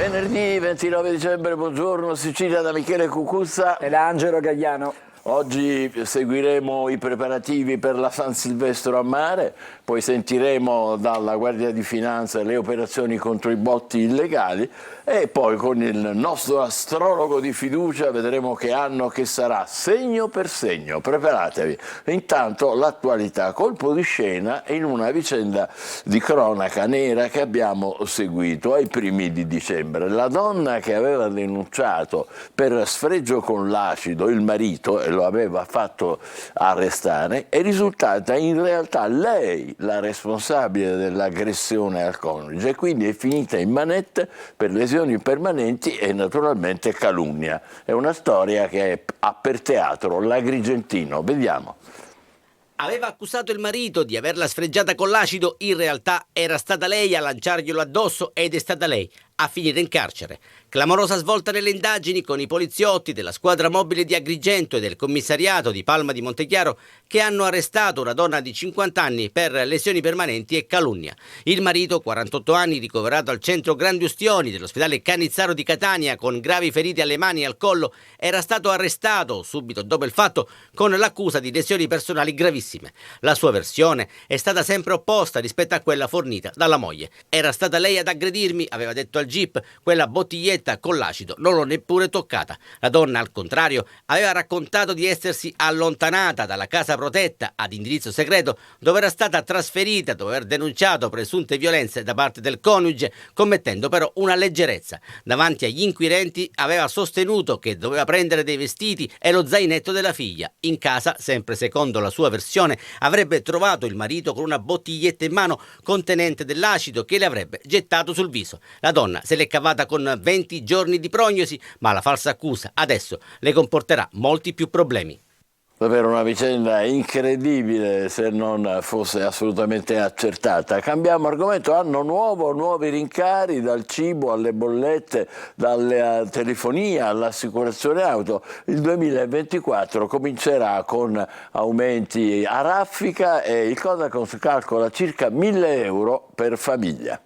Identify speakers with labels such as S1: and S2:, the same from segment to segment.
S1: Venerdì 29 dicembre, buongiorno Sicilia da Michele Cucuzza
S2: e da Angelo Gagliano.
S1: Oggi seguiremo i preparativi per la San Silvestro a mare, poi sentiremo dalla Guardia di Finanza le operazioni contro i botti illegali e poi con il nostro astrologo di fiducia vedremo che anno che sarà, segno per segno. Preparatevi. Intanto l'attualità, colpo di scena in una vicenda di cronaca nera che abbiamo seguito ai primi di dicembre. La donna che aveva denunciato per sfregio con l'acido il marito e lo aveva fatto arrestare, è risultata in realtà lei la responsabile dell'aggressione al coniuge e quindi è finita in manette per lesioni permanenti e naturalmente calunnia. È una storia che ha per teatro l'Agrigentino. Vediamo.
S3: Aveva accusato il marito di averla sfregiata con l'acido, in realtà era stata lei a lanciarglielo addosso ed è stata lei a finire in carcere. Clamorosa svolta nelle indagini con i poliziotti della squadra mobile di Agrigento e del commissariato di Palma di Montechiaro che hanno arrestato una donna di 50 anni per lesioni permanenti e calunnia. Il marito, 48 anni, ricoverato al centro Grandi Ustioni dell'ospedale Canizzaro di Catania con gravi ferite alle mani e al collo, era stato arrestato subito dopo il fatto con l'accusa di lesioni personali gravissime. La sua versione è stata sempre opposta rispetto a quella fornita dalla moglie. Era stata lei ad aggredirmi, aveva detto al GIP, quella bottiglietta con l'acido non l'ho neppure toccata. La donna, al contrario, aveva raccontato di essersi allontanata dalla casa protetta ad indirizzo segreto dove era stata trasferita dopo aver denunciato presunte violenze da parte del coniuge, commettendo però una leggerezza. Davanti agli inquirenti aveva sostenuto che doveva prendere dei vestiti e lo zainetto della figlia. In casa, sempre secondo la sua versione, avrebbe trovato il marito con una bottiglietta in mano contenente dell'acido che le avrebbe gettato sul viso. La donna se l'è cavata con 20 giorni di prognosi, ma la falsa accusa adesso le comporterà molti più problemi.
S1: Davvero una vicenda incredibile se non fosse assolutamente accertata. Cambiamo argomento, anno nuovo, nuovi rincari dal cibo alle bollette, dalla telefonia all'assicurazione auto. Il 2024 comincerà con aumenti a raffica e il Codacons calcola circa 1.000 euro per famiglia.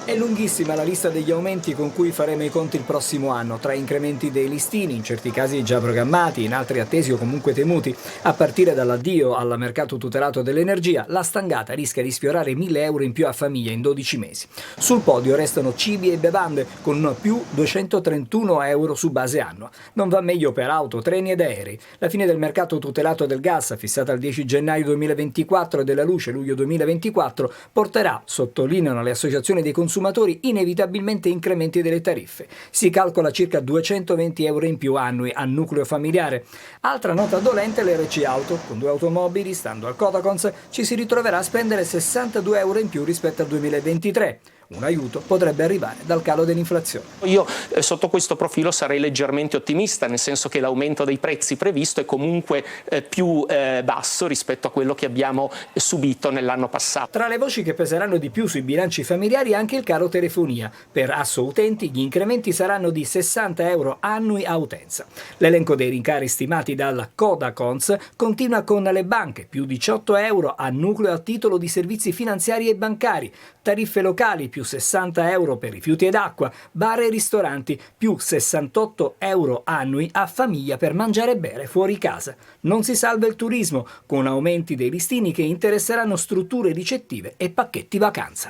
S2: È lunghissima la lista degli aumenti con cui faremo i conti il prossimo anno, tra incrementi dei listini, in certi casi già programmati, in altri attesi o comunque temuti. A partire dall'addio al mercato tutelato dell'energia, la stangata rischia di sfiorare 1.000 euro in più a famiglia in 12 mesi. Sul podio restano cibi e bevande, con più 231 euro su base annua. Non va meglio per auto, treni ed aerei. La fine del mercato tutelato del gas, fissata al 10 gennaio 2024 e della luce luglio 2024, porterà, sottolineano le associazioni dei consumatori, inevitabilmente incrementi delle tariffe. Si calcola circa 220 euro in più annui a nucleo familiare. Altra nota dolente l'RC Auto. Con 2 automobili, stando al Codacons, ci si ritroverà a spendere 62 euro in più rispetto al 2023. Un aiuto potrebbe arrivare dal calo dell'inflazione.
S4: Io sotto questo profilo sarei leggermente ottimista, nel senso che l'aumento dei prezzi previsto è comunque più basso rispetto a quello che abbiamo subito nell'anno passato.
S2: Tra le voci che peseranno di più sui bilanci familiari anche il caro telefonia. Per asso utenti gli incrementi saranno di 60 euro annui a utenza. L'elenco dei rincari stimati dal Codacons continua con le banche, più 18 euro a nucleo a titolo di servizi finanziari e bancari, tariffe locali più 60 euro per rifiuti ed acqua, bar e ristoranti più 68 euro annui a famiglia per mangiare e bere fuori casa. Non si salva il turismo, con aumenti dei listini che interesseranno strutture ricettive e pacchetti vacanza.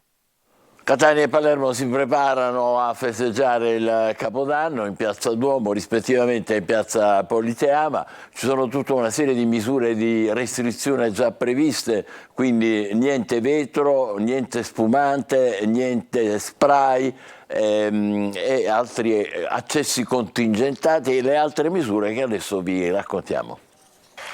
S1: Catania e Palermo si preparano a festeggiare il Capodanno in Piazza Duomo, rispettivamente in Piazza Politeama. Ci sono tutta una serie di misure di restrizione già previste, quindi niente vetro, niente spumante, niente spray e altri accessi contingentati e le altre misure che adesso vi raccontiamo.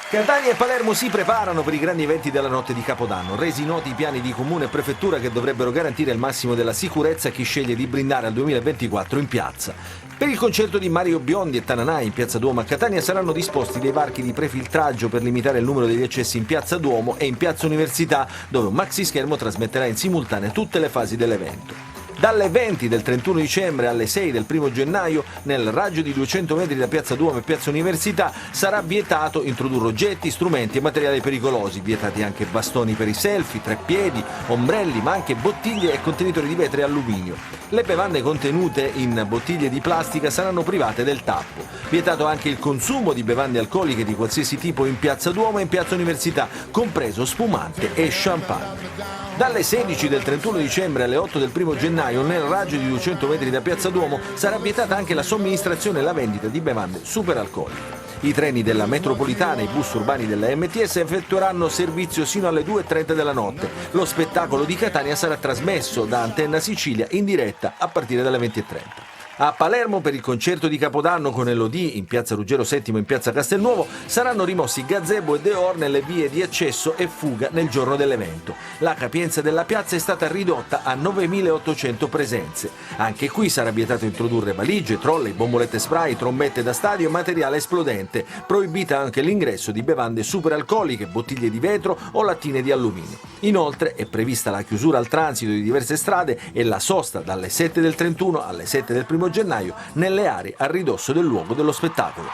S5: Catania e Palermo si preparano per i grandi eventi della notte di Capodanno, resi noti i piani di comune e prefettura che dovrebbero garantire il massimo della sicurezza a chi sceglie di brindare al 2024 in piazza. Per il concerto di Mario Biondi e Tananai in Piazza Duomo a Catania saranno disposti dei varchi di prefiltraggio per limitare il numero degli accessi in Piazza Duomo e in Piazza Università, dove un maxi schermo trasmetterà in simultanea tutte le fasi dell'evento. Dalle 20 del 31 dicembre alle 6 del 1 gennaio, nel raggio di 200 metri da Piazza Duomo e Piazza Università, sarà vietato introdurre oggetti, strumenti e materiali pericolosi. Vietati anche bastoni per i selfie, treppiedi, ombrelli, ma anche bottiglie e contenitori di vetro e alluminio. Le bevande contenute in bottiglie di plastica saranno private del tappo. Vietato anche il consumo di bevande alcoliche di qualsiasi tipo in Piazza Duomo e in Piazza Università, compreso spumante e champagne. Dalle 16 del 31 dicembre alle 8 del 1 gennaio, nel raggio di 200 metri da Piazza Duomo, sarà vietata anche la somministrazione e la vendita di bevande superalcoliche. I treni della metropolitana e i bus urbani della MTS effettueranno servizio sino alle 2:30 della notte. Lo spettacolo di Catania sarà trasmesso da Antenna Sicilia in diretta a partire dalle 20:30. A Palermo, per il concerto di Capodanno con Elodie in piazza Ruggero VII e in piazza Castelnuovo, saranno rimossi gazebo e deor nelle vie di accesso e fuga nel giorno dell'evento. La capienza della piazza è stata ridotta a 9.800 presenze. Anche qui sarà vietato introdurre valigie, trolley, bombolette spray, trombette da stadio e materiale esplodente. Proibita anche l'ingresso di bevande superalcoliche, bottiglie di vetro o lattine di alluminio. Inoltre è prevista la chiusura al transito di diverse strade e la sosta dalle 7 del 31 alle 7 del 1 gennaio nelle aree a ridosso del luogo dello spettacolo.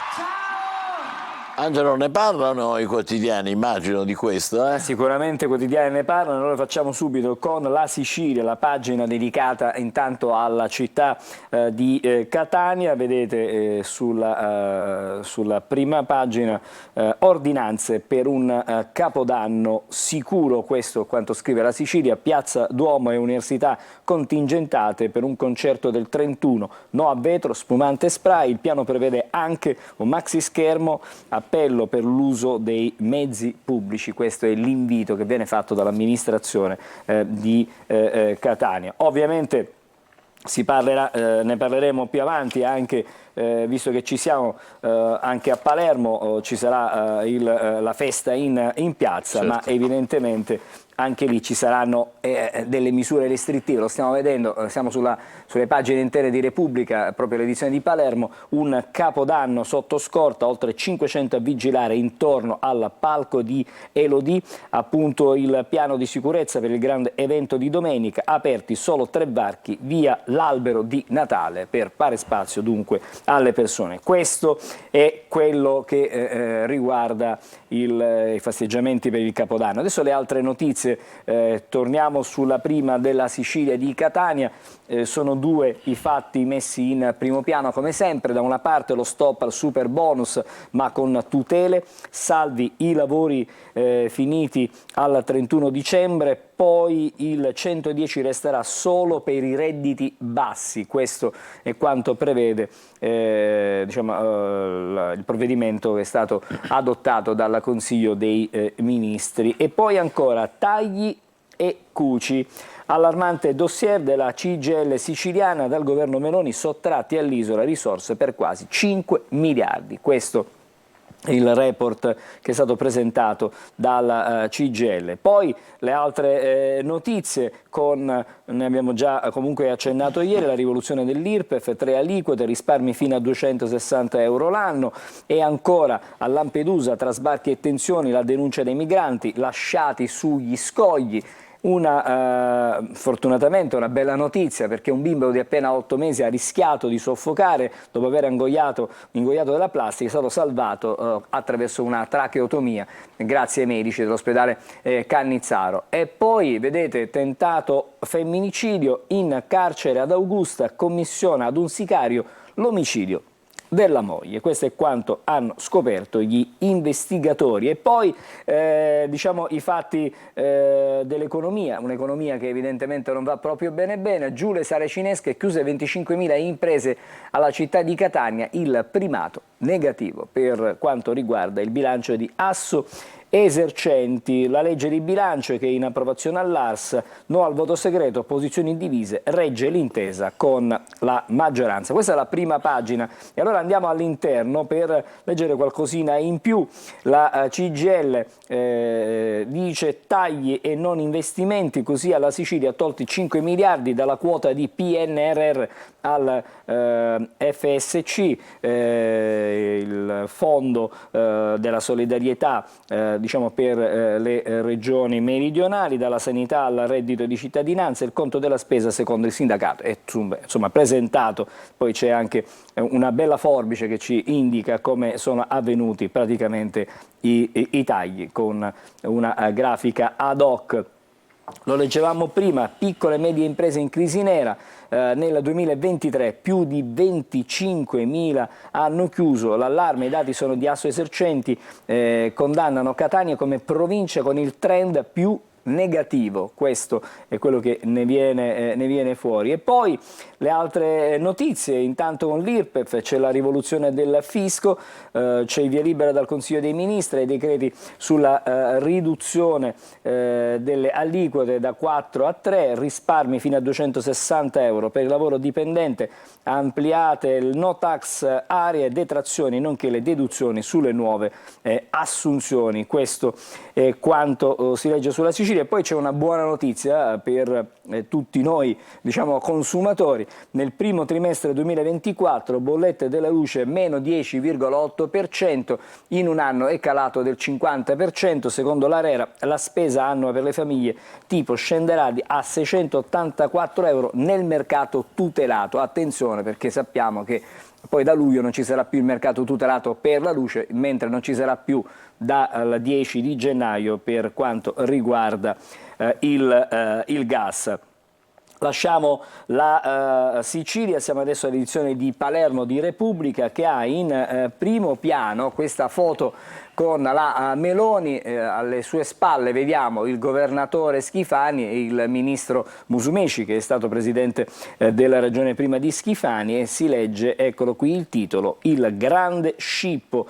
S1: Angelo, ne parlano i quotidiani, immagino, di questo?
S2: Sicuramente i quotidiani ne parlano, noi lo facciamo subito con La Sicilia, la pagina dedicata intanto alla città di Catania. Vedete sulla prima pagina ordinanze per un Capodanno sicuro, questo quanto scrive La Sicilia. Piazza Duomo e Università contingentate per un concerto del 31, no a vetro, spumante e spray. Il piano prevede anche un maxi schermo, appello per l'uso dei mezzi pubblici. Questo è l'invito che viene fatto dall'amministrazione di Catania. Ovviamente ne parleremo più avanti, anche visto che ci siamo anche a Palermo, ci sarà la festa in piazza, certo. Ma evidentemente anche lì ci saranno delle misure restrittive, lo stiamo vedendo, siamo sulle pagine intere di Repubblica, proprio l'edizione di Palermo, un Capodanno sotto scorta, oltre 500 a vigilare intorno al palco di Elodie, appunto il piano di sicurezza per il grande evento di domenica, aperti solo 3 varchi via l'albero di Natale per fare spazio dunque alle persone. Questo è quello che riguarda i festeggiamenti per il Capodanno. Adesso le altre notizie. Torniamo sulla prima della Sicilia di Catania. Sono 2 i fatti messi in primo piano come sempre. Da una parte lo stop al super bonus ma con tutele, salvi i lavori finiti al 31 dicembre, poi il 110 resterà solo per i redditi bassi. Questo è quanto prevede il provvedimento che è stato adottato dal Consiglio dei Ministri. E poi ancora tagli e cuci. Allarmante dossier della CGIL siciliana, dal governo Meloni sottratti all'isola risorse per quasi 5 miliardi. Questo il report che è stato presentato dalla CGIL. Poi le altre notizie, ne abbiamo già comunque accennato ieri, la rivoluzione dell'IRPEF, 3 aliquote, risparmi fino a 260 euro l'anno, e ancora a Lampedusa tra sbarchi e tensioni la denuncia dei migranti lasciati sugli scogli. Fortunatamente una bella notizia, perché un bimbo di appena 8 mesi ha rischiato di soffocare dopo aver ingoiato della plastica, è stato salvato attraverso una tracheotomia grazie ai medici dell'ospedale Cannizzaro. E poi vedete, tentato femminicidio, in carcere ad Augusta, commissiona ad un sicario l'omicidio della moglie. Questo è quanto hanno scoperto gli investigatori. E poi i fatti dell'economia, un'economia che evidentemente non va proprio bene. Giù le saracinesche, chiuse 25.000 imprese alla città di Catania, il primato negativo per quanto riguarda il bilancio di Asso Esercenti. La legge di bilancio che è in approvazione all'Ars, no al voto segreto, opposizioni divise, regge l'intesa con la maggioranza. Questa è la prima pagina, e allora andiamo all'interno per leggere qualcosina in più. La CGIL dice tagli e non investimenti, così alla Sicilia tolti 5 miliardi dalla quota di PNRR al FSC, il fondo della solidarietà diciamo, per le regioni meridionali, dalla sanità al reddito di cittadinanza, il conto della spesa secondo il sindacato è insomma presentato, poi c'è anche una bella forbice che ci indica come sono avvenuti praticamente i tagli con una grafica ad hoc. Lo leggevamo prima, piccole e medie imprese in crisi nera, nel 2023 più di 25.000 hanno chiuso, l'allarme, i dati sono di Assoesercenti, condannano Catania come provincia con il trend più negativo, questo è quello che ne viene fuori. E poi le altre notizie, intanto con l'IRPEF c'è la rivoluzione del fisco, c'è il via libera dal Consiglio dei Ministri ai decreti sulla riduzione delle aliquote da 4 a 3, risparmi fino a 260 euro per il lavoro dipendente, ampliate il no tax area e detrazioni nonché le deduzioni sulle nuove assunzioni. Questo è quanto si legge sulla Sicilia. E poi c'è una buona notizia per tutti noi, diciamo, consumatori. Nel primo trimestre 2024 bollette della luce meno 10,8%, in un anno è calato del 50%, secondo l'ARERA la spesa annua per le famiglie tipo scenderà a 684 euro nel mercato tutelato. Attenzione, perché sappiamo che poi da luglio non ci sarà più il mercato tutelato per la luce, mentre non ci sarà più dal 10 di gennaio per quanto riguarda il gas. Lasciamo la Sicilia, siamo adesso all'edizione di Palermo di Repubblica, che ha in primo piano questa foto con la Meloni, alle sue spalle vediamo il governatore Schifani e il ministro Musumeci, che è stato presidente della regione prima di Schifani, e si legge, eccolo qui il titolo, il grande scippo.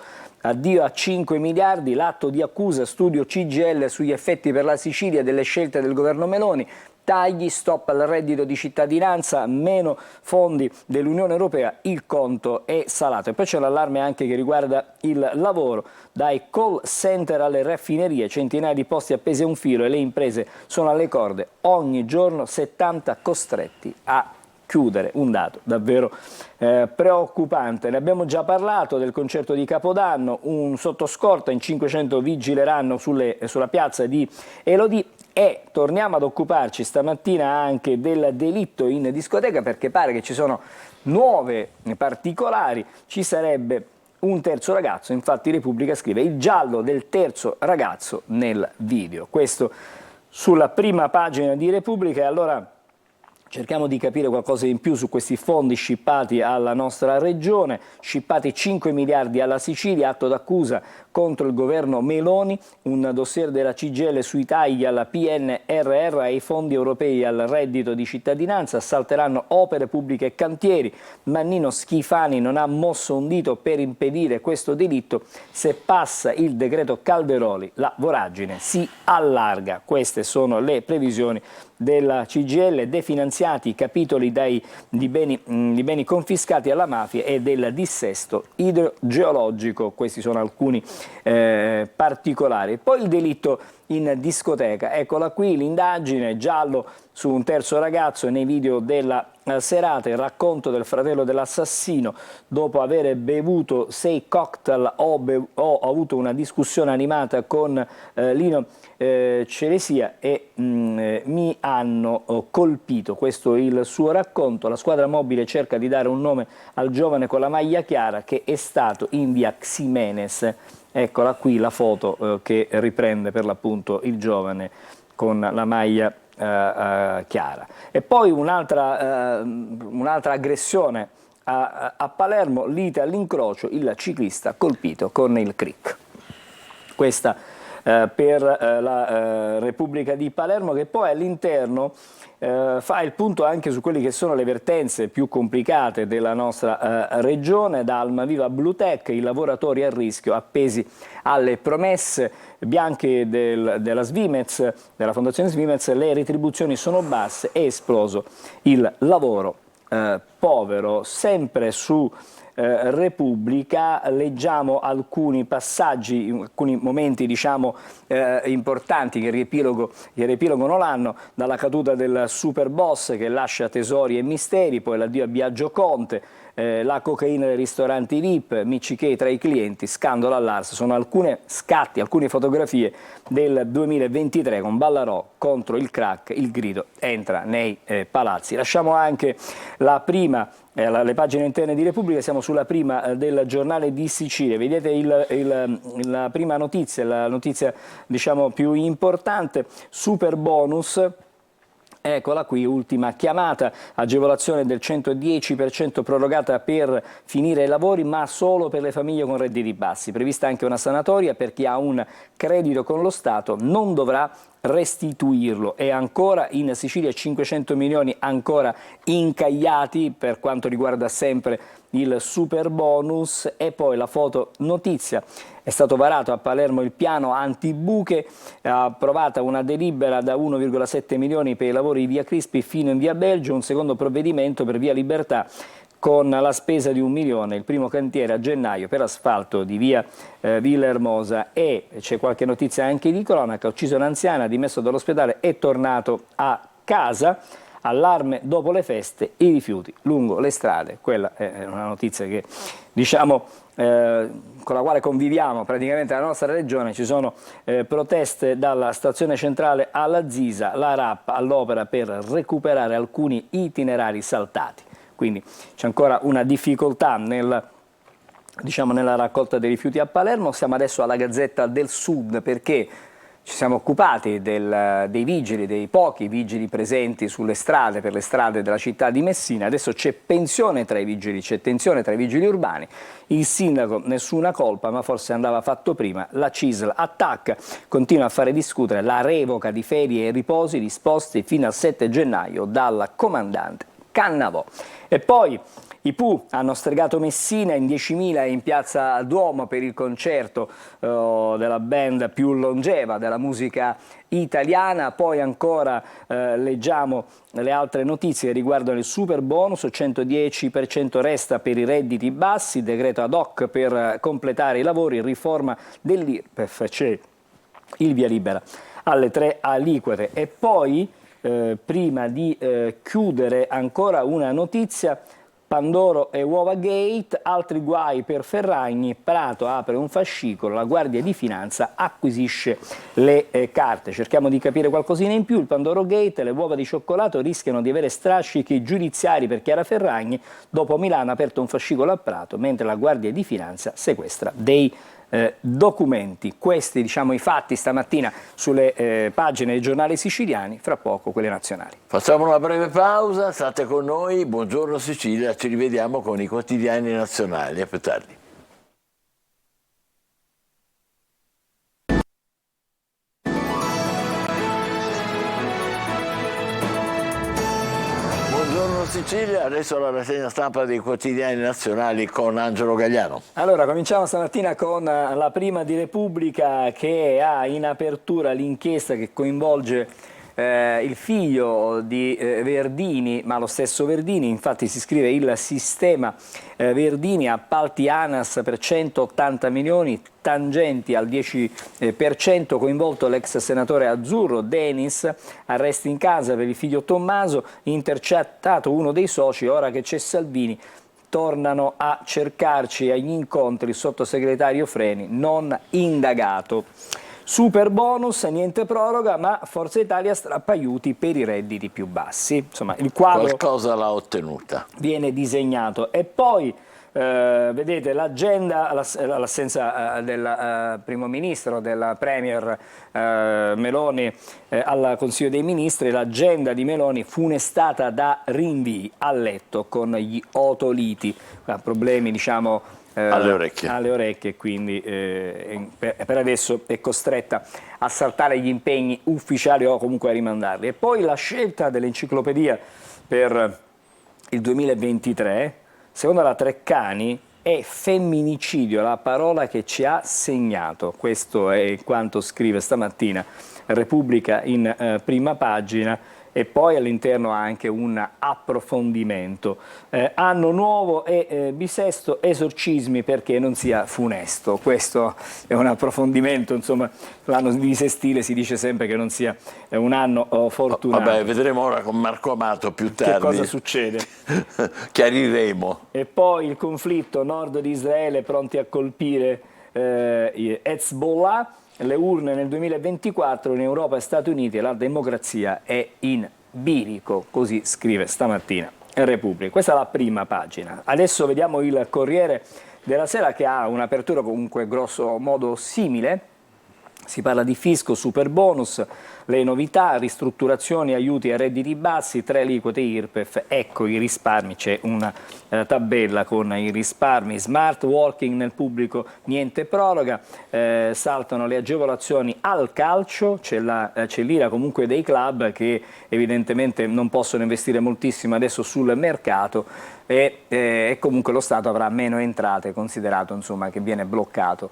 S2: Addio a 5 miliardi, l'atto di accusa, studio CGIL sugli effetti per la Sicilia delle scelte del governo Meloni, tagli, stop al reddito di cittadinanza, meno fondi dell'Unione Europea, il conto è salato. E poi c'è l'allarme anche che riguarda il lavoro, dai call center alle raffinerie, centinaia di posti appesi a un filo e le imprese sono alle corde, ogni giorno 70 costretti a chiudere, un dato davvero preoccupante. Ne abbiamo già parlato del concerto di Capodanno, un sottoscorta, in 500 vigileranno sulla piazza di Elodie. E torniamo ad occuparci stamattina anche del delitto in discoteca, perché pare che ci sono nuove particolari, ci sarebbe un terzo ragazzo, infatti Repubblica scrive il giallo del terzo ragazzo nel video. Questo sulla prima pagina di Repubblica. E allora cerchiamo di capire qualcosa in più su questi fondi scippati alla nostra regione, scippati 5 miliardi alla Sicilia, atto d'accusa contro il governo Meloni, un dossier della CGIL sui tagli alla PNRR e ai fondi europei al reddito di cittadinanza, salteranno opere pubbliche e cantieri, Mannino Schifani non ha mosso un dito per impedire questo delitto, se passa il decreto Calderoli la voragine si allarga. Queste sono le previsioni della CGIL, definanziati i capitoli di beni confiscati alla mafia e del dissesto idrogeologico. Questi sono alcuni particolari. Poi il delitto in discoteca, eccola qui l'indagine, giallo su un terzo ragazzo nei video della serata, il racconto del fratello dell'assassino: dopo aver bevuto 6 cocktail ho avuto una discussione animata con Lino Ceresia e mi hanno colpito. Questo è il suo racconto. La squadra mobile cerca di dare un nome al giovane con la maglia chiara che è stato in via Ximenes. Eccola qui la foto che riprende per l'appunto il giovane con la maglia chiara. E poi un'altra aggressione a Palermo, lite all'incrocio, il ciclista colpito con il crick. Questa per la Repubblica di Palermo, che poi all'interno fa il punto anche su quelle che sono le vertenze più complicate della nostra regione, da Almaviva Blue Tech, i lavoratori a rischio appesi alle promesse bianche della Svimez, della Fondazione Svimez, le retribuzioni sono basse, è esploso il lavoro povero. Sempre su Repubblica leggiamo alcuni passaggi, alcuni momenti diciamo importanti che riepilogano l'anno, dalla caduta del super boss che lascia tesori e misteri, poi l'addio a Biagio Conte, la cocaina dei ristoranti VIP, Michikei tra i clienti, scandalo all'Ars. Sono alcune scatti, alcune fotografie del 2023 con Ballarò contro il crack, il grido entra nei palazzi. Lasciamo anche la prima, le pagine interne di Repubblica, siamo sulla prima del Giornale di Sicilia. Vedete la prima notizia, la notizia diciamo più importante, super bonus. Eccola qui, ultima chiamata, agevolazione del 110% prorogata per finire i lavori, ma solo per le famiglie con redditi bassi. Prevista anche una sanatoria per chi ha un credito con lo Stato, non dovrà restituirlo. E ancora in Sicilia 500 milioni ancora incagliati per quanto riguarda sempre il super bonus. E poi la foto notizia. È stato varato a Palermo il piano antibuche, approvata una delibera da 1,7 milioni per i lavori di via Crispi fino in via Belgio, un secondo provvedimento per via Libertà con la spesa di 1 milione, il primo cantiere a gennaio per asfalto di via Villahermosa. E c'è qualche notizia anche di cronaca, ucciso un'anziana, dimesso dall'ospedale, è tornato a casa. Allarme dopo le feste, i rifiuti lungo le strade. Quella è una notizia che diciamo con la quale conviviamo praticamente nella nostra regione. Ci sono proteste dalla stazione centrale alla Zisa, la RAP all'opera per recuperare alcuni itinerari saltati. Quindi c'è ancora una difficoltà nella raccolta dei rifiuti a Palermo. Siamo adesso alla Gazzetta del Sud perché ci siamo occupati dei vigili, dei pochi vigili presenti sulle strade, per le strade della città di Messina. Adesso c'è pensione tra i vigili, c'è tensione tra i vigili urbani. Il sindaco nessuna colpa, ma forse andava fatto prima. La CISL attacca, continua a fare discutere la revoca di ferie e riposi disposti fino al 7 gennaio dalla comandante Cannavò. E poi i Pooh hanno stregato Messina in 10.000 in piazza Duomo per il concerto della band più longeva della musica italiana. Poi ancora leggiamo le altre notizie che riguardano il super bonus, 110% resta per i redditi bassi, decreto ad hoc per completare i lavori, riforma dell'IRPEF, c'è il via libera alle 3 aliquote. E poi prima di chiudere ancora una notizia, Pandoro e Uova Gate, altri guai per Ferragni, Prato apre un fascicolo, la Guardia di Finanza acquisisce le carte. Cerchiamo di capire qualcosina in più. Il Pandoro Gate, le uova di cioccolato rischiano di avere strascichi giudiziari per Chiara Ferragni, dopo Milano ha aperto un fascicolo a Prato, mentre la Guardia di Finanza sequestra dei documenti. Questi diciamo i fatti stamattina sulle pagine dei giornali siciliani, fra poco quelle nazionali.
S1: Facciamo una breve pausa, state con noi, buongiorno Sicilia, ci rivediamo con i quotidiani nazionali, a più tardi. Buongiorno Sicilia, adesso la rassegna stampa dei quotidiani nazionali con Angelo Gagliano.
S2: Allora, cominciamo stamattina con la prima di Repubblica, che ha in apertura l'inchiesta che coinvolge il figlio di Verdini, ma lo stesso Verdini. Infatti si scrive: il sistema Verdini, appalti ANAS per 180 milioni, tangenti al 10%, coinvolto l'ex senatore azzurro Denis, arresti in casa per il figlio Tommaso, intercettato uno dei soci, ora che c'è Salvini tornano a cercarci agli incontri il sottosegretario Freni, non indagato. Super bonus, niente proroga, ma Forza Italia strappa aiuti per i redditi più bassi. Insomma, il quadro
S1: qualcosa l'ha ottenuta.
S2: Viene disegnato. E poi vedete l'agenda, l'assenza del primo ministro, della premier Meloni al Consiglio dei Ministri. L'agenda di Meloni funestata da rinvii a letto con gli otoliti, problemi diciamo alle orecchie, quindi per adesso è costretta a saltare gli impegni ufficiali o comunque a rimandarli. E poi la scelta dell'enciclopedia per il 2023, secondo la Treccani, è femminicidio, la parola che ci ha segnato. Questo è quanto scrive stamattina Repubblica in prima pagina. e poi all'interno anche un approfondimento. Anno nuovo e bisesto, esorcismi perché non sia funesto. Questo è un approfondimento, insomma, l'anno bisestile si dice sempre che non sia un anno fortunato.
S1: Vabbè, vedremo ora con Marco Amato più tardi.
S2: Che cosa succede?
S1: Chiariremo.
S2: E poi il conflitto nord di Israele pronti a colpire Hezbollah. Le urne nel 2024 in Europa e Stati Uniti e la democrazia è in bilico, così scrive stamattina Repubblica. Questa è la prima pagina. Adesso vediamo il Corriere della Sera, che ha un'apertura comunque grosso modo simile. Si parla di fisco, super bonus, le novità, ristrutturazioni, aiuti a redditi bassi, 3 aliquote IRPEF, ecco i risparmi, c'è una tabella con i risparmi, smart working nel pubblico, niente proroga, saltano le agevolazioni al calcio, c'è l'ira comunque dei club che evidentemente non possono investire moltissimo adesso sul mercato e comunque lo Stato avrà meno entrate, considerato insomma che viene bloccato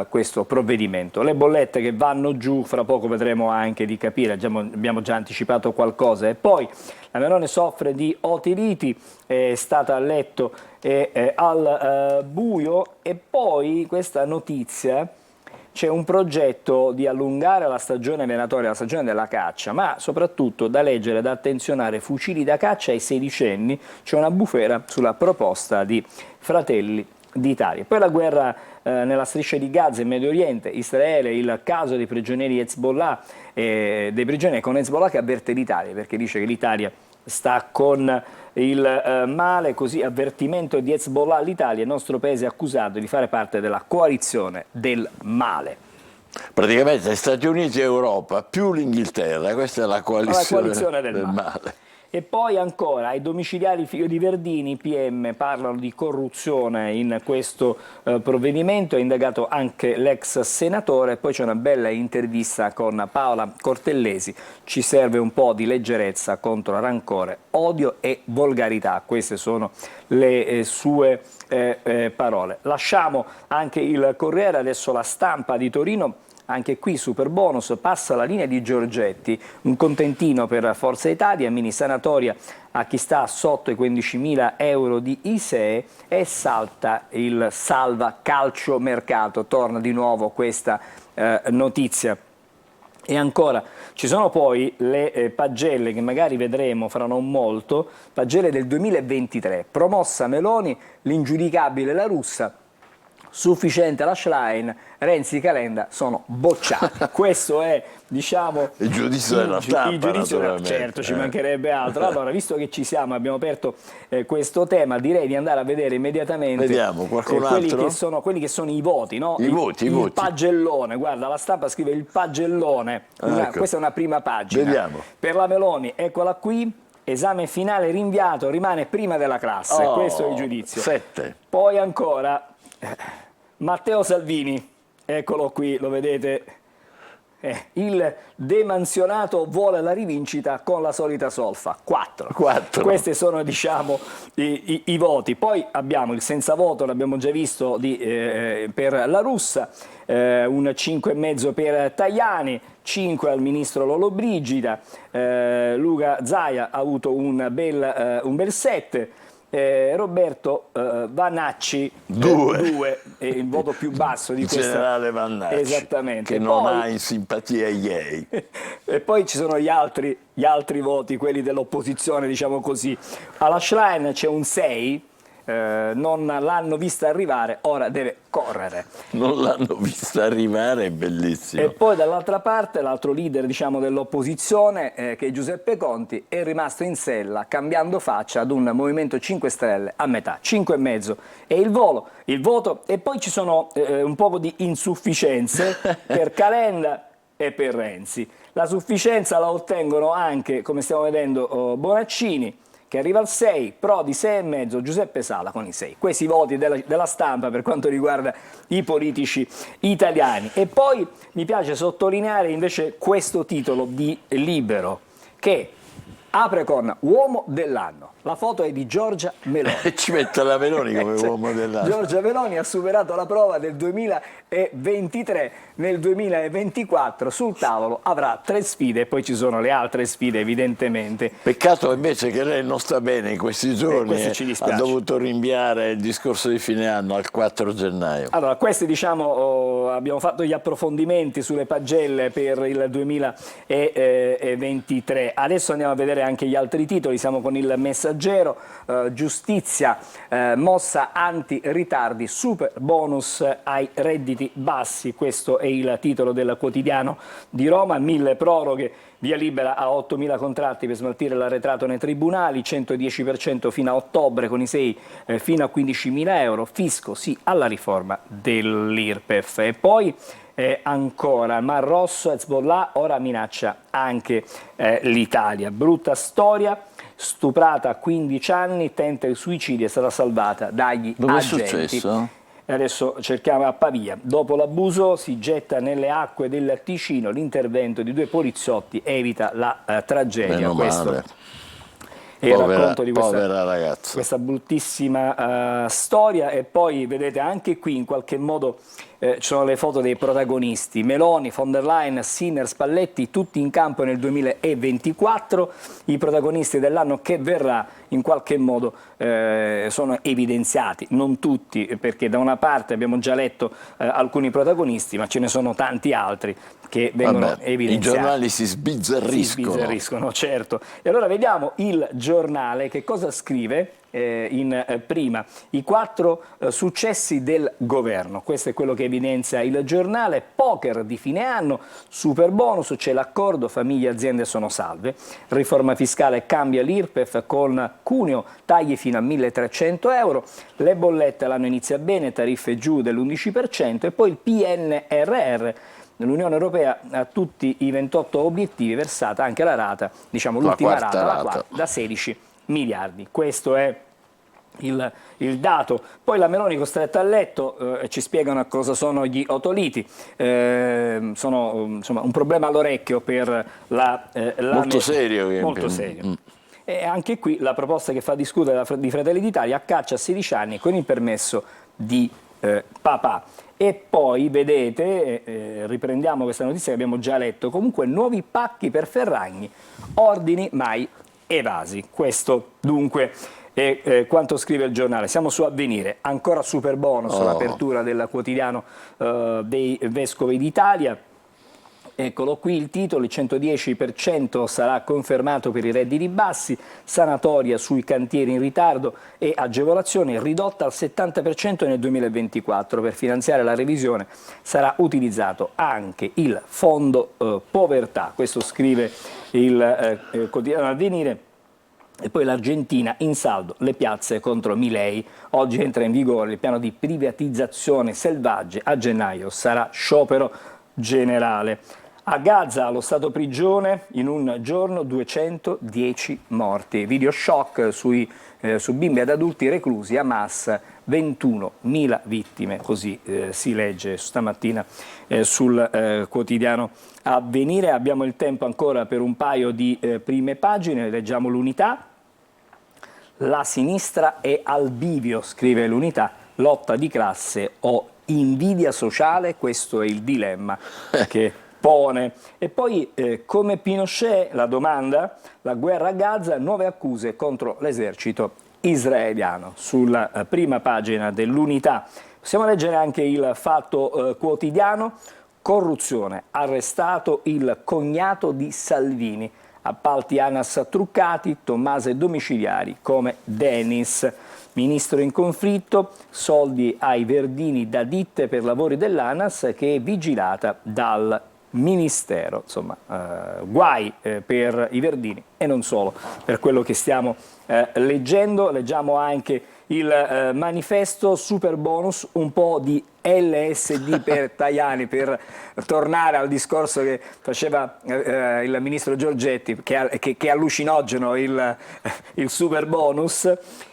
S2: questo provvedimento. Le bollette che vanno giù, fra poco vedremo anche di capire, abbiamo già anticipato qualcosa. E poi la Meloni soffre di otiliti, è stata a letto al buio, e poi questa notizia: c'è un progetto di allungare la stagione venatoria, la stagione della caccia, ma soprattutto da leggere, da attenzionare, fucili da caccia ai sedicenni, c'è una bufera sulla proposta di Fratelli d'Italia. Poi la guerra nella striscia di Gaza e Medio Oriente, Israele, il caso dei prigionieri Hezbollah, dei prigionieri con Hezbollah che avverte l'Italia, perché dice che l'Italia sta con il male, così avvertimento di Hezbollah all'Italia: il nostro paese è accusato di fare parte della coalizione del male.
S1: Praticamente Stati Uniti e Europa più l'Inghilterra, questa è la coalizione
S2: del male. E poi ancora, ai domiciliari figlio di Verdini, i PM parlano di corruzione in questo provvedimento, è indagato anche l'ex senatore. Poi c'è una bella intervista con Paola Cortellesi, ci serve un po' di leggerezza contro rancore, odio e volgarità, queste sono le sue parole. Lasciamo anche il Corriere, adesso La Stampa di Torino. Anche qui super bonus, passa la linea di Giorgetti, un contentino per Forza Italia, mini sanatoria a chi sta sotto i 15.000 euro di ISEE, e salta il salva calciomercato, torna di nuovo questa notizia. E ancora, ci sono poi le pagelle che magari vedremo fra non molto, pagelle del 2023, promossa Meloni, l'ingiudicabile La Russa, sufficiente la Schlein, Renzi e Calenda sono bocciati. Questo è, diciamo,
S1: il giudizio della stampa, naturalmente.
S2: Certo, ci mancherebbe altro. Allora, visto che ci siamo, abbiamo aperto questo tema, direi di andare a vedere immediatamente.
S1: Vediamo, qualcun altro?
S2: Quelli che sono i voti, no?
S1: I voti.
S2: Il pagellone, guarda, La Stampa scrive il pagellone.
S1: Ecco.
S2: Questa è una prima pagina.
S1: Vediamo.
S2: Per la Meloni, eccola qui. Esame finale rinviato, rimane prima della classe. Questo è il giudizio.
S1: 7.
S2: Poi ancora Matteo Salvini, eccolo qui, lo vedete, il demansionato vuole la rivincita con la solita solfa, 4. Questi sono, diciamo, i voti. Poi abbiamo il senza voto, l'abbiamo già visto, per La Russa, un 5,5 per Tajani, 5 al ministro Lollobrigida, Luca Zaia ha avuto un bel 7. Roberto Vanacci 2, il voto più basso di questa
S1: generale Vannacci,
S2: esattamente,
S1: che non ha in simpatia i gay.
S2: E poi ci sono gli altri voti, quelli dell'opposizione, diciamo così. Alla Schlein c'è un 6, non l'hanno vista arrivare, ora deve correre.
S1: Non l'hanno vista arrivare, è bellissimo.
S2: E poi dall'altra parte l'altro leader, diciamo, dell'opposizione, che è Giuseppe Conti, è rimasto in sella cambiando faccia ad un Movimento 5 Stelle a metà, 5,5 è il voto. E poi ci sono un po' di insufficienze per Calenda e per Renzi. La sufficienza la ottengono anche, come stiamo vedendo, Bonaccini, che arriva al 6, Prodi 6,5, Giuseppe Sala con i 6. Questi i voti della Stampa per quanto riguarda i politici italiani. E poi mi piace sottolineare invece questo titolo di Libero, che Apre con uomo dell'anno. La foto è di Giorgia Meloni.
S1: Ci mette la Meloni come uomo dell'anno.
S2: Giorgia Meloni ha superato la prova del 2023, nel 2024 sul tavolo avrà 3 sfide e poi ci sono le altre sfide evidentemente.
S1: Peccato invece che lei non sta bene in questi giorni,
S2: questo ci dispiace.
S1: Ha dovuto rinviare il discorso di fine anno al 4 gennaio.
S2: Allora, questi abbiamo fatto gli approfondimenti sulle pagelle per il 2023. Adesso andiamo a vedere anche gli altri titoli, siamo con il Messaggero, giustizia, mossa anti-ritardi, super bonus ai redditi bassi, questo è il titolo del quotidiano di Roma, 1000 proroghe, via libera a 8.000 contratti per smaltire l'arretrato nei tribunali, 110% fino a ottobre con i 6 fino a 15.000 euro, fisco sì alla riforma dell'IRPEF. E poi ancora Mar Rosso, Hezbollah ora minaccia anche l'Italia. Brutta storia, stuprata a 15 anni, tenta il suicidio, è stata salvata dagli
S1: Dove
S2: agenti.
S1: È successo?
S2: Adesso cerchiamo a Pavia. Dopo l'abuso si getta nelle acque del Ticino, l'intervento di 2 poliziotti evita la tragedia.
S1: Meno male.
S2: E il racconto di
S1: povera ragazza.
S2: questa bruttissima storia. E poi vedete anche qui in qualche modo ci sono le foto dei protagonisti, Meloni, von der Leyen, Sinner, Spalletti, tutti in campo nel 2024, i protagonisti dell'anno che verrà in qualche modo sono evidenziati, non tutti, perché da una parte abbiamo già letto alcuni protagonisti, ma ce ne sono tanti altri che vengono evidenziati.
S1: I giornali si sbizzarriscono.
S2: Si sbizzarriscono, certo. E allora vediamo il giornale che cosa scrive in prima. I 4 successi del governo. Questo è quello che evidenzia il giornale. Poker di fine anno, super bonus, c'è l'accordo, famiglie e aziende sono salve. Riforma fiscale, cambia l'IRPEF con cuneo, tagli fino a 1.300 euro. Le bollette l'anno inizia bene, tariffe giù dell'11% e poi il PNRR. L'Unione Europea ha tutti i 28 obiettivi, versata anche la rata, diciamo l'ultima rata, la quarta, da 16 miliardi. Questo è il dato. Poi la Meloni costretta a letto, ci spiegano cosa sono gli otoliti, sono insomma un problema all'orecchio per
S1: molto serio.
S2: Molto serio. E anche qui la proposta che fa discutere di Fratelli d'Italia, a caccia a 16 anni con il permesso di papà. E poi vedete, riprendiamo questa notizia che abbiamo già letto, comunque nuovi pacchi per Ferragni, ordini mai evasi. Questo dunque è quanto scrive il giornale. Siamo su Avvenire, ancora super bonus, l'apertura del quotidiano dei Vescovi d'Italia. Eccolo qui il titolo, il 110% sarà confermato per i redditi bassi, sanatoria sui cantieri in ritardo e agevolazione ridotta al 70% nel 2024. Per finanziare la revisione sarà utilizzato anche il fondo povertà, questo scrive il quotidiano Avvenire. E poi l'Argentina in saldo, le piazze contro Milei. Oggi entra in vigore il piano di privatizzazione selvagge, a gennaio sarà sciopero generale. A Gaza, allo stato prigione, in un giorno 210 morti. Video shock su bimbi ad adulti reclusi, Hamas 21.000 vittime, così si legge stamattina sul quotidiano Avvenire. Abbiamo il tempo ancora per un paio di prime pagine, leggiamo l'Unità. La sinistra è al bivio, scrive l'Unità, lotta di classe o invidia sociale, questo è il dilemma che pone. E poi come Pinochet, la domanda, la guerra a Gaza, nuove accuse contro l'esercito israeliano. Sulla prima pagina dell'Unità possiamo leggere anche il Fatto Quotidiano, corruzione, arrestato il cognato di Salvini, appalti ANAS truccati, Tommase domiciliari come Dennis. Ministro in conflitto, soldi ai Verdini da ditte per lavori dell'ANAS che è vigilata dal Ministero. Insomma, guai per i Verdini e non solo, per quello che stiamo leggendo. Leggiamo anche il manifesto, super bonus, un po' di LSD per Tajani, per tornare al discorso che faceva il ministro Giorgetti, che è allucinogeno il super bonus.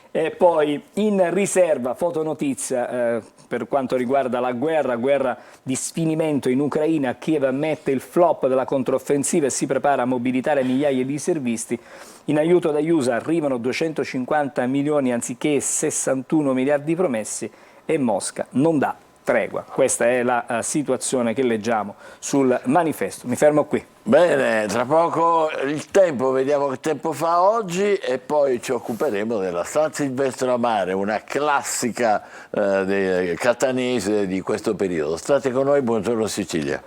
S2: E poi in riserva, fotonotizia, per quanto riguarda la guerra di sfinimento in Ucraina. Kiev ammette il flop della controffensiva e si prepara a mobilitare migliaia di servisti. In aiuto dagli USA arrivano 250 milioni anziché 61 miliardi promessi e Mosca non dà tregua. Questa è la situazione che leggiamo sul manifesto. Mi fermo qui.
S1: Bene, tra poco il tempo, vediamo che tempo fa oggi e poi ci occuperemo della San Silvestro a Mare, una classica catanese di questo periodo. State con noi, buongiorno Sicilia.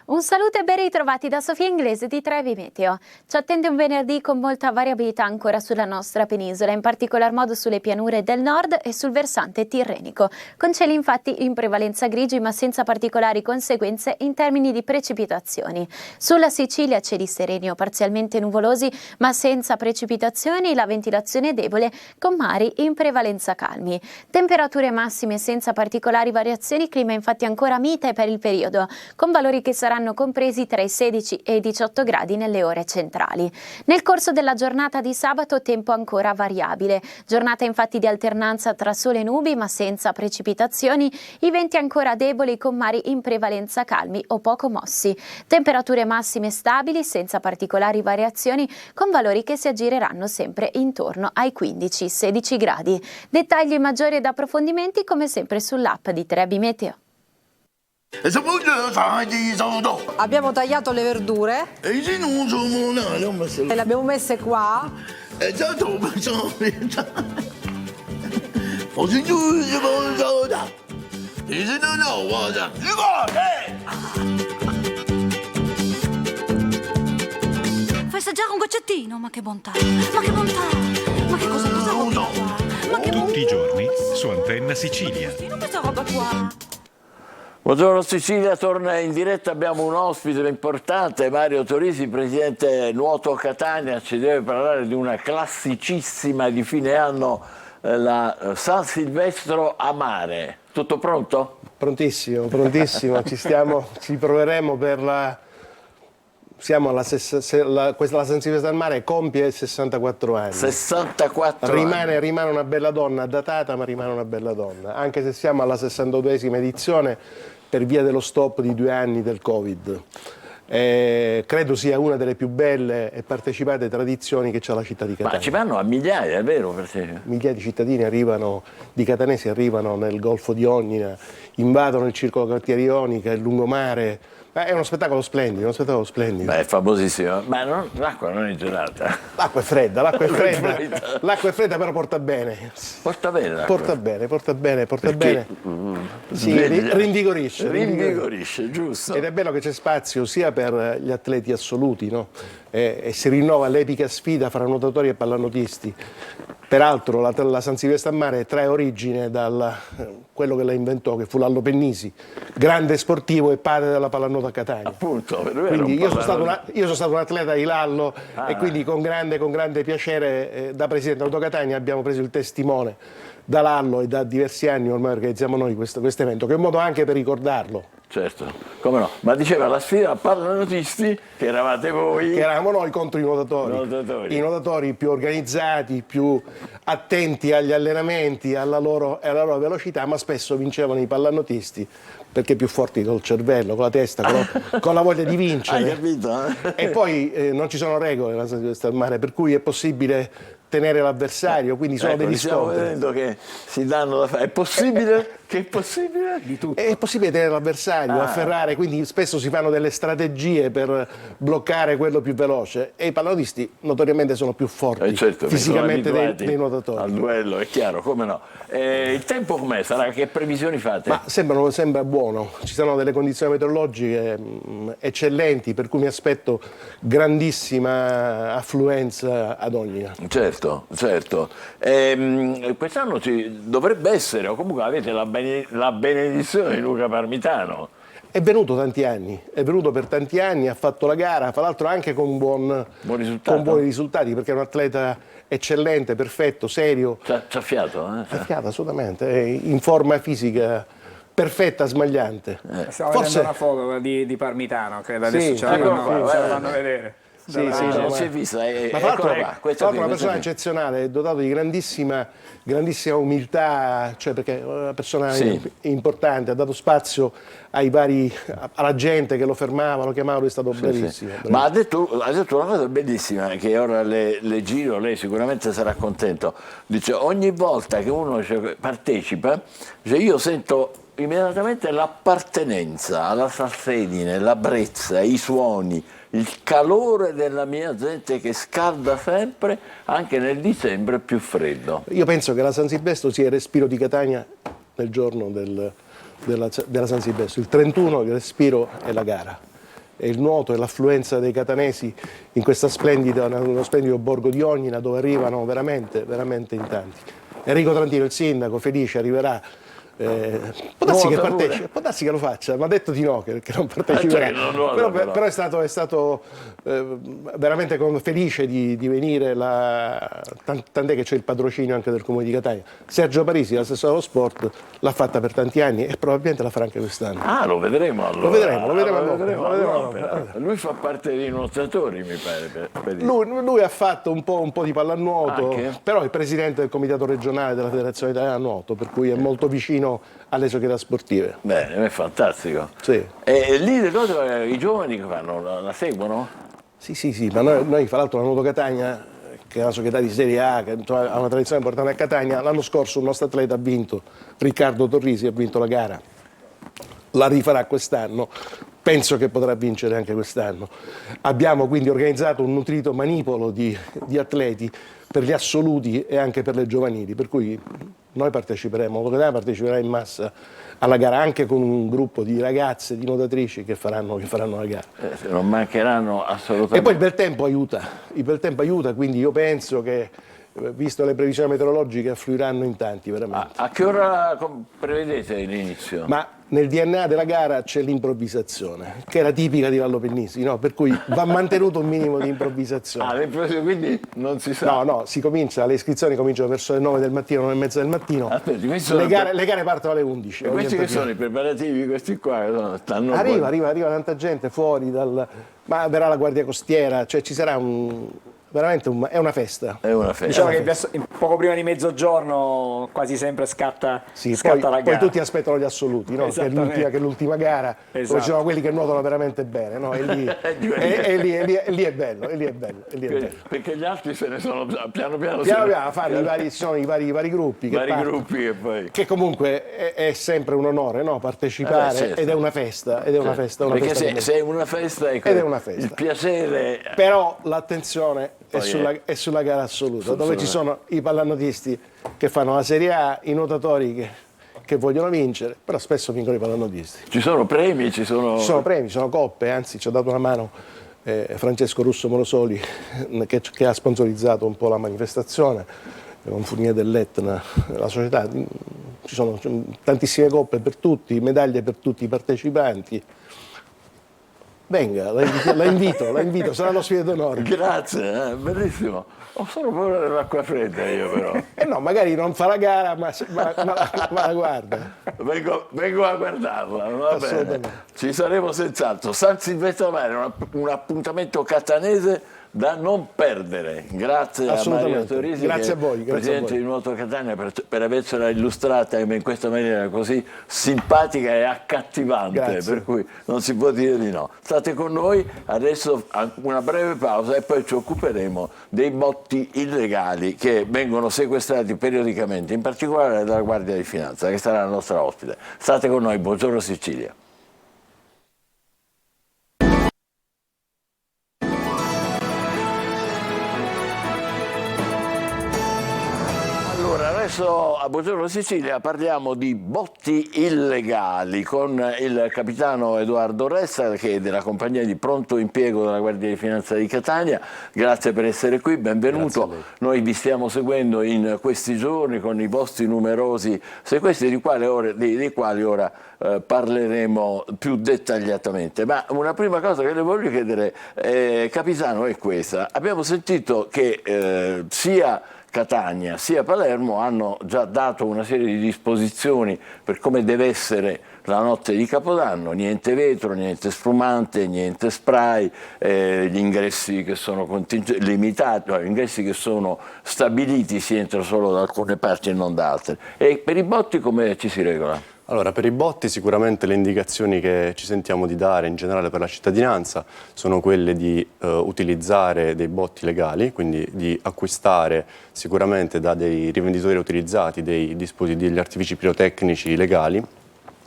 S6: Un saluto e ben ritrovati da Sofia Inglese di Trevi Meteo. Ci attende un venerdì con molta variabilità ancora sulla nostra penisola, in particolar modo sulle pianure del nord e sul versante tirrenico, con cieli infatti in prevalenza grigi ma senza particolari conseguenze in termini di precipitazioni. Sulla Sicilia cieli sereni o parzialmente nuvolosi ma senza precipitazioni, la ventilazione debole con mari in prevalenza calmi. Temperature massime senza particolari variazioni, clima infatti ancora mite per il periodo, con valori che saranno compresi tra i 16 e i 18 gradi nelle ore centrali. Nel corso della giornata di sabato tempo ancora variabile, giornata infatti di alternanza tra sole e nubi ma senza precipitazioni, i venti ancora deboli con mari in prevalenza calmi o poco mossi, temperature massime stabili senza particolari variazioni con valori che si aggireranno sempre intorno ai 15-16 gradi. Dettagli maggiori ed approfondimenti come sempre sull'app di Trebi Meteo.
S7: Abbiamo tagliato le verdure e le abbiamo messe qua.
S8: Fai assaggiare un goccettino, ma che bontà, ma che bontà, ma che cosa qua? Ma che
S9: tutti i giorni su Antenna Sicilia.
S8: Questa roba qua.
S1: Buongiorno Sicilia, torna in diretta, abbiamo un ospite importante, Mario Torisi, presidente Nuoto Catania, ci deve parlare di una classicissima di fine anno, la San Silvestro a Mare. Tutto pronto?
S10: Prontissimo, prontissimo, ci proveremo per la... Siamo alla la San Silvestro al Mare compie 64 anni.
S1: 64 anni.
S10: Rimane una bella donna, datata ma rimane una bella donna, anche se siamo alla 62esima edizione per via dello stop di 2 anni del Covid. Credo sia una delle più belle e partecipate tradizioni che c'ha la città di Catania.
S1: Ma ci vanno a migliaia, è vero?
S10: Migliaia di cittadini di catanesi arrivano nel Golfo di Onnina, invadono il Circolo Quartieri Ionica, il lungomare. È uno spettacolo splendido, uno spettacolo splendido.
S1: Beh, è famosissimo, ma l'acqua non è gelata.
S10: L'acqua è fredda, l'acqua è fredda però porta bene.
S1: Porta bene l'acqua?
S10: Porta bene. Sì, rinvigorisce,
S1: giusto.
S10: Ed è bello che c'è spazio sia per gli atleti assoluti, no? E si rinnova l'epica sfida fra nuotatori e pallanuotisti. Peraltro la San Silvestro a Mare trae origine da quello che la inventò, che fu Lallo Pennisi, grande sportivo e padre della pallanuoto a Catania.
S1: Appunto,
S10: quindi io sono stato un atleta di Lallo e quindi con grande piacere da presidente Nuoto Catania abbiamo preso il testimone da Lallo e da diversi anni ormai organizziamo noi questo evento, che è un modo anche per ricordarlo.
S1: Certo, come no, ma diceva la sfida a pallanuotisti che eravate voi.
S10: Che eravamo noi contro i nuotatori. I nuotatori più organizzati, più attenti agli allenamenti, alla loro velocità, ma spesso vincevano i pallanuotisti perché più forti col cervello, con la testa, con la voglia di vincere.
S1: Hai capito?
S10: E poi non ci sono regole nella San Silvestro al Mare, per cui è possibile tenere l'avversario, quindi sono degli
S1: stiamo
S10: scontri.
S1: Vedendo che si danno da fare. È possibile? Che è possibile?
S10: Di tutto. È possibile tenere l'avversario, afferrare, quindi spesso si fanno delle strategie per bloccare quello più veloce e i pallanuotisti notoriamente sono più forti fisicamente dei nuotatori.
S1: Al duello, è chiaro, come no. Il tempo com'è? Sarà? Che previsioni fate?
S10: Ma sembra buono, ci sono delle condizioni meteorologiche eccellenti, per cui mi aspetto grandissima affluenza ad Onnina.
S1: Certo. Quest'anno dovrebbe essere, o comunque avete la benedizione di Luca Parmitano.
S10: È venuto tanti anni, è venuto per tanti anni, ha fatto la gara, fra l'altro anche con buoni risultati, perché è un atleta eccellente, perfetto, serio.
S1: C'ha fiato?
S10: C'ha fiato, assolutamente, è in forma fisica perfetta, smagliante.
S2: Stiamo vedendo una foto di Parmitano, credo adesso ce la fanno vedere.
S10: Sì, sì,
S1: non
S10: no,
S1: si è vista,
S10: ma tra l'altro
S1: questa
S10: è una persona eccezionale, è dotato di grandissima umiltà, cioè perché è una persona importante, ha dato spazio alla gente che lo fermava, lo chiamava, lui è stato bravissimo.
S1: Ma ha detto una cosa bellissima, che ora le giro, lei sicuramente sarà contento. Dice, ogni volta che uno partecipa, io sento immediatamente l'appartenenza alla salsedine, la brezza, i suoni, il calore della mia gente che scalda sempre, anche nel dicembre più freddo.
S10: Io penso che la San Silvestro sia il respiro di Catania nel giorno della San Silvestro. Il 31 il respiro è la gara, è il nuoto, è l'affluenza dei catanesi in nello splendido borgo di Ognina, dove arrivano veramente, veramente in tanti. Enrico Trantino, il sindaco, felice, arriverà. Può darsi che partecipi, può darsi che lo faccia, ma ha detto di no, che non parteciperà. Però è stato veramente felice di venire, tant'è che c'è il patrocinio anche del Comune di Catania. Sergio Parisi, l'assessore allo sport, l'ha fatta per tanti anni e probabilmente la farà anche quest'anno.
S1: Ah, lo vedremo allora.
S10: Lo vedremo allora.
S1: Lui fa parte dei nuotatori, mi pare.
S10: Lui ha fatto un po' di pallanuoto, però è presidente del comitato regionale della Federazione Italiana Nuoto, per cui è molto vicino alle società sportive.
S1: Bene, è fantastico.
S10: Sì.
S1: E lì i giovani che fanno, la seguono?
S10: Sì, ma noi fra l'altro la Nuoto Catania, che è una società di Serie A, che ha una tradizione importante a Catania, l'anno scorso un nostro atleta ha vinto, Riccardo Torrisi ha vinto la gara, la rifarà quest'anno, penso che potrà vincere anche quest'anno. Abbiamo quindi organizzato un nutrito manipolo di atleti per gli assoluti e anche per le giovanili, per cui noi parteciperemo, parteciperà in massa alla gara anche con un gruppo di ragazze, di nuotatrici che faranno la gara.
S1: Non mancheranno assolutamente.
S10: E poi il bel tempo aiuta, quindi io penso che, visto le previsioni meteorologiche, affluiranno in tanti veramente.
S1: A che ora prevedete l'inizio?
S10: Ma nel DNA della gara c'è l'improvvisazione, che era tipica di Vallo Pennisi, no? Per cui va mantenuto un minimo di improvvisazione.
S1: Quindi non si sa?
S10: No, si comincia, le iscrizioni cominciano verso le 9 del mattino, 9 e mezza del mattino.
S1: Aspetti,
S10: le gare partono alle 11.
S1: E questi che sono i preparativi, questi qua?
S10: Arriva tanta gente fuori, ma verrà la Guardia Costiera, cioè ci sarà veramente è una festa.
S1: È una festa.
S2: Diciamo che poco prima di mezzogiorno quasi sempre scatta la gara.
S10: Poi tutti aspettano gli assoluti, no? Che è l'ultima gara, dove ci sono quelli che nuotano veramente bene, no? E lì è bello.
S1: Perché gli altri se ne sono piano piano
S10: a fare sono i vari gruppi. Che comunque è sempre un onore, no? Partecipare,
S1: certo.
S10: Ed è una festa.
S1: Perché se è una festa,
S10: ed è una festa.
S1: Il piacere.
S10: Però l'attenzione è sulla gara assoluta, dove ci sono i pallanuotisti che fanno la Serie A, i nuotatori che vogliono vincere, però spesso vincono i pallanuotisti.
S1: Ci sono premi, ci sono premi,
S10: ci sono coppe, anzi ci ha dato una mano Francesco Russo Morosoli che ha sponsorizzato un po' la manifestazione, con Fournier dell'Etna, la società. Ci sono tantissime coppe per tutti, medaglie per tutti i partecipanti. Venga, la invito, sarà l'ospite d'onore.
S1: Grazie, bellissimo. Ho solo paura dell'acqua fredda io però.
S10: No, magari non fa la gara, ma la guarda.
S1: Vengo a guardarla, va bene. Ci saremo senz'altro. San Silvestro a Mare, un appuntamento catanese da non perdere. Grazie a Mario Torrisi,
S10: grazie a voi,
S1: presidente di Nuoto Catania, per avercela illustrata in questa maniera così simpatica e accattivante,
S10: grazie.
S1: Per cui non si può dire di no. State con noi, adesso una breve pausa e poi ci occuperemo dei botti illegali che vengono sequestrati periodicamente, in particolare dalla Guardia di Finanza, che sarà la nostra ospite. State con noi, buongiorno Sicilia. Adesso a Buongiorno Sicilia parliamo di botti illegali con il capitano Edoardo Ressa, che è della compagnia di pronto impiego della Guardia di Finanza di Catania. Grazie per essere qui, benvenuto. Noi vi stiamo seguendo in questi giorni con i vostri numerosi sequestri, dei quali ora parleremo più dettagliatamente. Ma una prima cosa che le voglio chiedere, capitano, è questa. Abbiamo sentito che sia Catania sia Palermo hanno già dato una serie di disposizioni per come deve essere la notte di Capodanno: niente vetro, niente spumante, niente spray, gli ingressi che sono limitati, gli ingressi che sono stabiliti, si entra solo da alcune parti e non da altre. E per i botti come ci si regola?
S11: Allora, per i botti sicuramente le indicazioni che ci sentiamo di dare in generale per la cittadinanza sono quelle di utilizzare dei botti legali, quindi di acquistare sicuramente da dei rivenditori utilizzati degli artifici pirotecnici legali,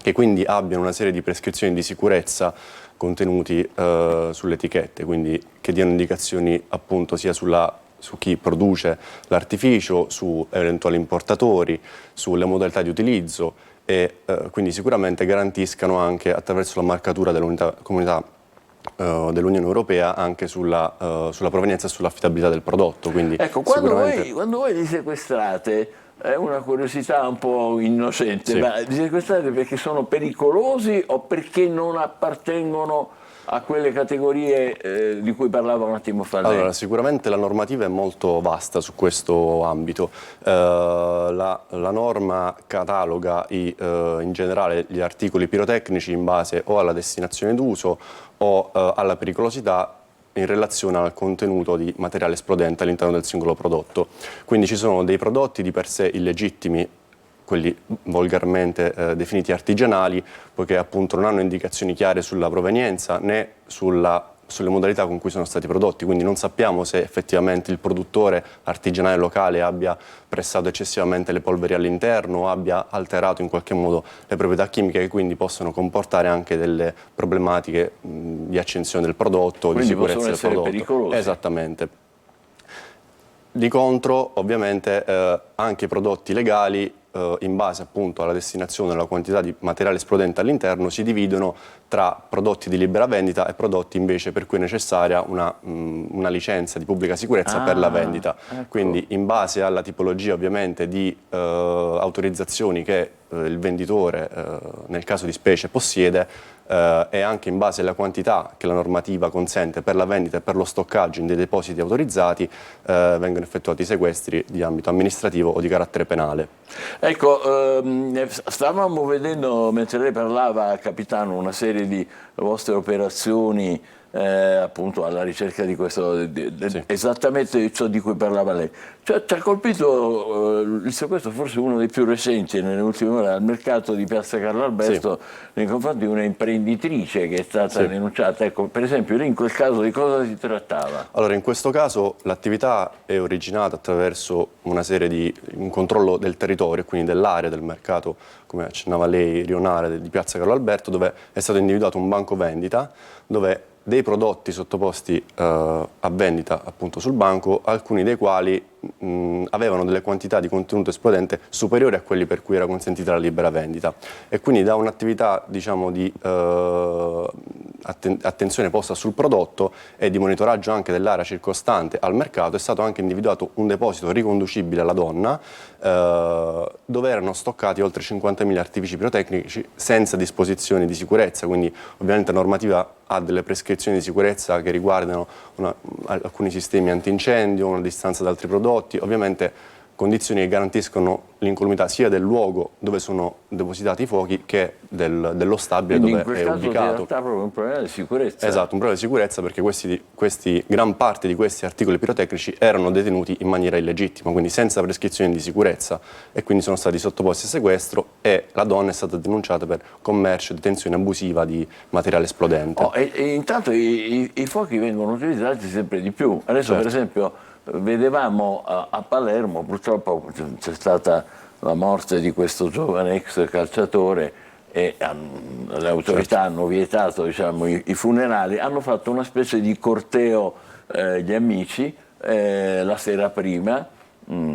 S11: che quindi abbiano una serie di prescrizioni di sicurezza contenuti sulle etichette, quindi che diano indicazioni appunto sia su chi produce l'artificio, su eventuali importatori, sulle modalità di utilizzo, e quindi sicuramente garantiscano anche attraverso la marcatura comunità dell'Unione Europea anche sulla provenienza e sull'affidabilità del prodotto. Quindi
S1: ecco, quando voi li sequestrate, è una curiosità un po' innocente,
S11: sì.
S1: Ma li sequestrate perché sono pericolosi o perché non appartengono a quelle categorie di cui parlava un attimo fa lei?
S11: Allora, sicuramente la normativa è molto vasta su questo ambito. La norma cataloga in generale gli articoli pirotecnici in base o alla destinazione d'uso o alla pericolosità in relazione al contenuto di materiale esplodente all'interno del singolo prodotto. Quindi ci sono dei prodotti di per sé illegittimi, quelli volgarmente definiti artigianali, poiché appunto non hanno indicazioni chiare sulla provenienza né sulle modalità con cui sono stati prodotti, quindi non sappiamo se effettivamente il produttore artigianale locale abbia pressato eccessivamente le polveri all'interno o abbia alterato in qualche modo le proprietà chimiche, che quindi possono comportare anche delle problematiche di accensione del prodotto,
S1: quindi
S11: di sicurezza del prodotto.
S1: Pericolosi.
S11: Esattamente. Di contro, ovviamente, anche i prodotti legali, in base appunto alla destinazione e alla quantità di materiale esplodente all'interno, si dividono tra prodotti di libera vendita e prodotti invece per cui è necessaria una licenza di pubblica sicurezza per la vendita.
S1: Ecco.
S11: Quindi in base alla tipologia ovviamente di autorizzazioni che il venditore nel caso di specie possiede, e anche in base alla quantità che la normativa consente per la vendita e per lo stoccaggio in dei depositi autorizzati, vengono effettuati sequestri di ambito amministrativo o di carattere penale.
S1: Ecco, stavamo vedendo mentre lei parlava, capitano, una serie di vostre operazioni appunto alla ricerca di questo,
S11: Sì.
S1: esattamente ciò di cui parlava lei. Cioè, ci ha colpito il sequestro, forse uno dei più recenti nelle ultime ore, al mercato di Piazza Carlo Alberto, sì, nei confronti di una imprenditrice che è stata, sì, denunciata. Ecco, per esempio, lì in quel caso di cosa si trattava?
S11: Allora, in questo caso l'attività è originata attraverso un controllo del territorio, quindi dell'area del mercato, come accennava lei, rionale di Piazza Carlo Alberto, dove è stato individuato un banco vendita, dove dei prodotti sottoposti a vendita appunto sul banco, alcuni dei quali avevano delle quantità di contenuto esplodente superiori a quelli per cui era consentita la libera vendita, e quindi da un'attività, diciamo, di attenzione posta sul prodotto e di monitoraggio anche dell'area circostante al mercato è stato anche individuato un deposito riconducibile alla donna, dove erano stoccati oltre 50.000 artifici pirotecnici senza disposizioni di sicurezza. Quindi ovviamente la normativa ha delle prescrizioni di sicurezza che riguardano alcuni sistemi antincendio, una distanza da altri prodotti, ovviamente condizioni che garantiscono l'incolumità sia del luogo dove sono depositati i fuochi che dello stabile.
S1: Quindi
S11: dove
S1: in
S11: è
S1: quel caso
S11: ubicato.
S1: si tratta proprio un problema di sicurezza.
S11: Esatto, un problema di sicurezza, perché gran parte di questi articoli pirotecnici erano detenuti in maniera illegittima, quindi senza prescrizioni di sicurezza, e quindi sono stati sottoposti a sequestro, e la donna è stata denunciata per commercio e detenzione abusiva di materiale esplodente.
S1: E intanto i fuochi vengono utilizzati sempre di più. Adesso, certo, per esempio, vedevamo a Palermo, purtroppo c'è stata la morte di questo giovane ex calciatore e le autorità, certo, hanno vietato, diciamo, i funerali, hanno fatto una specie di corteo gli amici la sera prima,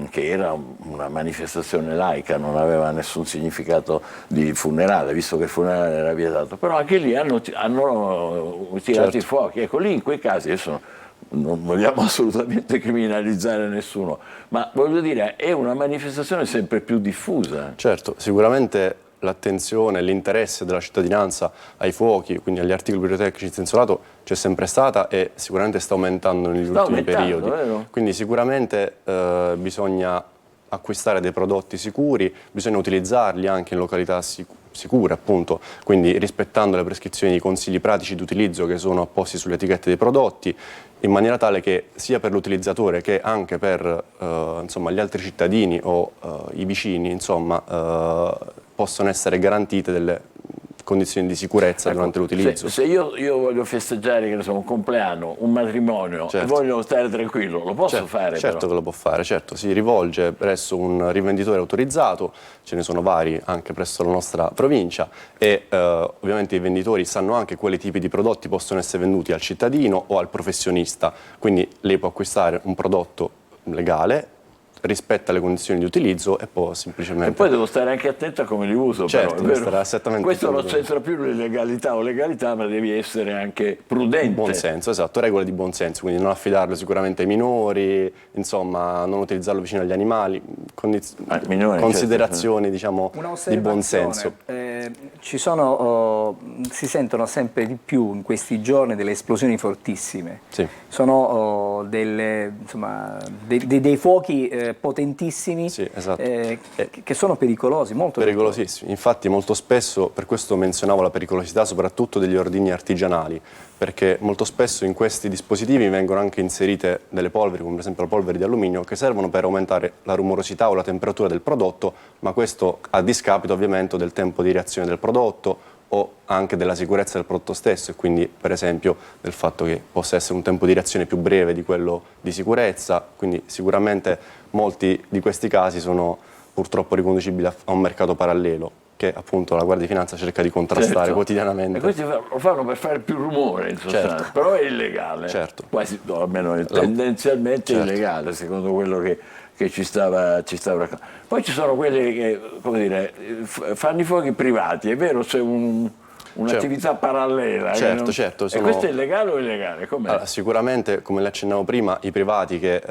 S1: che era una manifestazione laica, non aveva nessun significato di funerale, visto che il funerale era vietato, però anche lì hanno tirato, certo, i fuochi. Ecco, lì in quei casi adesso non vogliamo assolutamente criminalizzare nessuno, ma voglio dire, è una manifestazione sempre più diffusa.
S11: Certo, sicuramente l'attenzione, l'interesse della cittadinanza ai fuochi, quindi agli articoli pirotecnici in senso lato, c'è sempre stata e sicuramente sta aumentando negli ultimi periodi. Quindi sicuramente bisogna acquistare dei prodotti sicuri, bisogna utilizzarli anche in località sicure, appunto, quindi rispettando le prescrizioni e i consigli pratici di utilizzo che sono apposti sulle etichette dei prodotti, in maniera tale che sia per l'utilizzatore che anche per insomma, gli altri cittadini o i vicini, insomma, possono essere garantite delle condizioni di sicurezza durante l'utilizzo.
S1: Se io voglio festeggiare, che ne so, un compleanno, un matrimonio, e voglio stare tranquillo, lo posso fare?
S11: Certo
S1: però.
S11: che lo può fare, certo. Si rivolge presso un rivenditore autorizzato, ce ne sono vari anche presso la nostra provincia e ovviamente i venditori sanno anche quali tipi di prodotti possono essere venduti al cittadino o al professionista, quindi lei può acquistare un prodotto legale, rispetta le condizioni di utilizzo e poi semplicemente...
S1: E poi devo stare anche attento a come li uso,
S11: certo,
S1: però, questo non
S11: prudente.
S1: c'entra più l'illegalità o legalità, ma devi essere anche prudente.
S11: Buon senso, esatto, regole di buon senso, quindi non affidarlo sicuramente ai minori, insomma, non utilizzarlo vicino agli animali, considerazioni, certo, diciamo, di buon senso.
S2: Si sentono sempre di più in questi giorni delle esplosioni fortissime.
S11: Sì.
S2: Sono dei fuochi potentissimi,
S11: sì, esatto.
S2: Che sono pericolosi, molto
S11: pericolosissimi. Infatti molto spesso, per questo menzionavo la pericolosità soprattutto degli ordigni artigianali, perché molto spesso in questi dispositivi vengono anche inserite delle polveri, come per esempio la polvere di alluminio, che servono per aumentare la rumorosità o la temperatura del prodotto, ma questo a discapito ovviamente del tempo di reazione del prodotto o anche della sicurezza del prodotto stesso e quindi per esempio del fatto che possa essere un tempo di reazione più breve di quello di sicurezza, quindi sicuramente molti di questi casi sono purtroppo riconducibili a un mercato parallelo che appunto la Guardia di Finanza cerca di contrastare quotidianamente.
S1: E questi lo fanno per fare più rumore in sostanza,
S11: certo,
S1: però è illegale,
S11: certo,
S1: quasi, no, almeno tendenzialmente è illegale secondo quello che ci stava raccontando. Poi ci sono quelli che, come dire, fanno i fuochi privati, è vero, c'è un'attività parallela.
S11: Certo, certo.
S1: E questo è illegale o illegale?
S11: Allora, sicuramente, come le accennavo prima, i privati che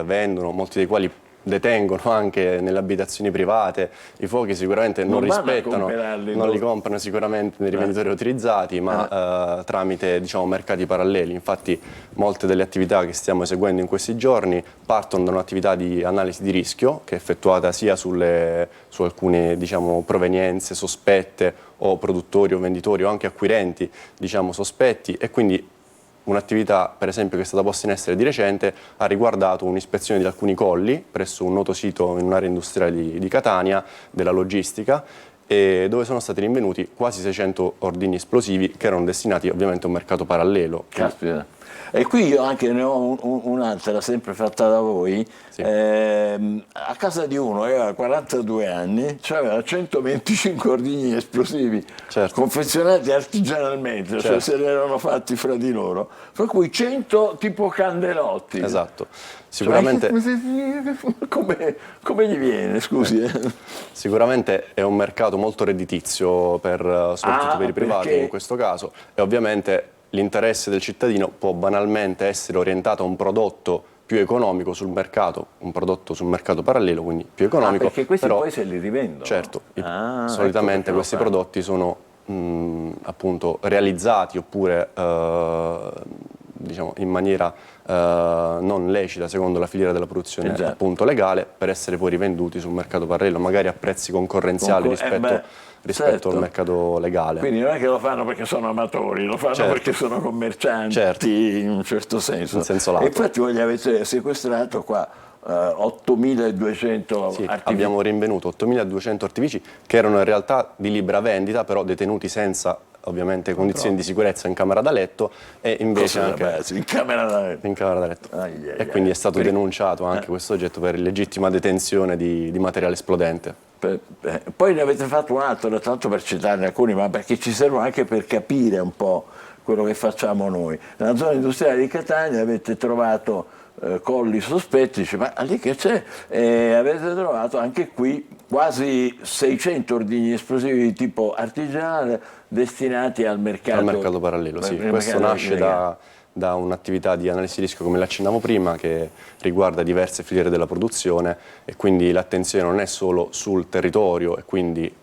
S11: vendono, molti dei quali detengono anche nelle abitazioni private, i fuochi sicuramente non rispettano, non li comprano sicuramente nei rivenditori autorizzati, ma tramite, diciamo, mercati paralleli. Infatti molte delle attività che stiamo eseguendo in questi giorni partono da un'attività di analisi di rischio che è effettuata sia su alcune, diciamo, provenienze sospette o produttori o venditori o anche acquirenti, diciamo, sospetti, e quindi un'attività, per esempio, che è stata posta in essere di recente ha riguardato un'ispezione di alcuni colli presso un noto sito in un'area industriale di Catania, della logistica, e dove sono stati rinvenuti quasi 600 ordigni esplosivi che erano destinati ovviamente a un mercato parallelo.
S1: Caspita. E qui io anche ne ho un'altra, sempre fatta da voi. Sì. A casa di uno, aveva 42 anni, aveva 125 ordigni esplosivi, certo, confezionati artigianalmente, certo, cioè se li erano fatti fra di loro, fra cui 100 tipo candelotti.
S11: Esatto. Sicuramente,
S1: come gli viene, scusi?
S11: Sicuramente è un mercato molto redditizio soprattutto per i privati in questo caso, e ovviamente l'interesse del cittadino può banalmente essere orientato a un prodotto più economico sul mercato, un prodotto sul mercato parallelo, quindi più economico.
S1: Perché questi
S11: però,
S1: poi se li rivendono?
S11: Certo, solitamente questi prodotti sono appunto realizzati oppure diciamo in maniera non lecita secondo la filiera della produzione appunto legale, per essere poi rivenduti sul mercato parallelo, magari a prezzi concorrenziali rispetto al mercato legale.
S1: Quindi non è che lo fanno perché sono amatori, lo fanno perché sono commercianti in un certo senso.
S11: In senso lato.
S1: E infatti voi li avete sequestrato qua 8.200 artifici.
S11: Abbiamo rinvenuto 8.200 artifici che erano in realtà di libera vendita, però detenuti senza ovviamente condizioni di sicurezza in camera da letto, e invece anche
S1: in camera da letto.
S11: In camera da letto. E quindi è stato denunciato anche questo oggetto per illegittima detenzione di materiale esplodente.
S1: Poi ne avete fatto un altro, tanto per citarne alcuni, ma perché ci servono anche per capire un po' quello che facciamo noi. Nella zona industriale di Catania avete trovato colli sospetti, ma lì che c'è? Avete trovato anche qui quasi 600 ordigni esplosivi di tipo artigianale destinati al mercato
S11: parallelo. Sì. Questo nasce da un'attività di analisi di rischio, come l'accennavo prima, che riguarda diverse filiere della produzione, e quindi l'attenzione non è solo sul territorio e quindi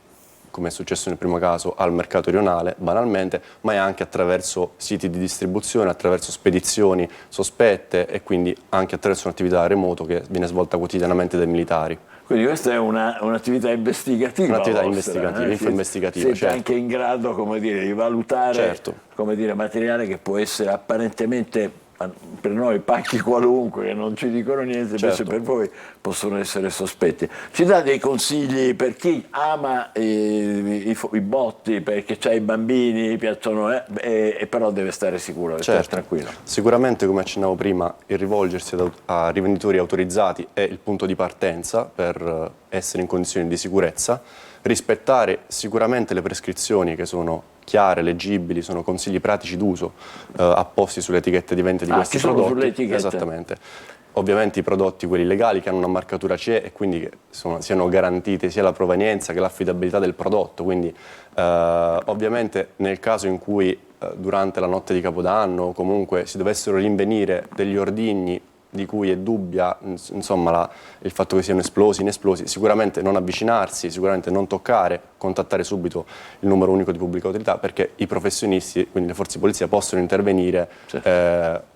S11: come è successo nel primo caso, al mercato rionale, banalmente, ma è anche attraverso siti di distribuzione, attraverso spedizioni sospette e quindi anche attraverso un'attività da remoto che viene svolta quotidianamente dai militari.
S1: Quindi questa è un'attività investigativa.
S11: Un'attività
S1: vostra,
S11: info-investigativa.
S1: Siete
S11: certo.
S1: anche in grado, come dire, di valutare
S11: Certo.
S1: come dire, materiale che può essere apparentemente per noi pacchi qualunque che non ci dicono niente, invece
S11: Certo.
S1: per voi possono essere sospetti. Ci dà dei consigli per chi ama i botti perché c'ha i bambini, piacciono, e però deve stare sicuro, deve stare tranquillo.
S11: Sicuramente, come accennavo prima, il rivolgersi a rivenditori autorizzati è il punto di partenza per essere in condizioni di sicurezza, rispettare sicuramente le prescrizioni che sono chiare, leggibili, sono consigli pratici d'uso apposti sulle etichette di vendita di questi
S1: ci sono
S11: prodotti.
S1: sulle etichette.
S11: Esattamente. Ovviamente i prodotti, quelli legali, che hanno una marcatura CE e quindi che siano garantite sia la provenienza che l'affidabilità del prodotto. Quindi ovviamente nel caso in cui durante la notte di Capodanno comunque si dovessero rinvenire degli ordigni di cui è dubbia insomma, il fatto che siano esplosi, inesplosi, sicuramente non avvicinarsi, sicuramente non toccare, contattare subito il numero unico di pubblica utilità, perché i professionisti, quindi le forze di polizia, possono intervenire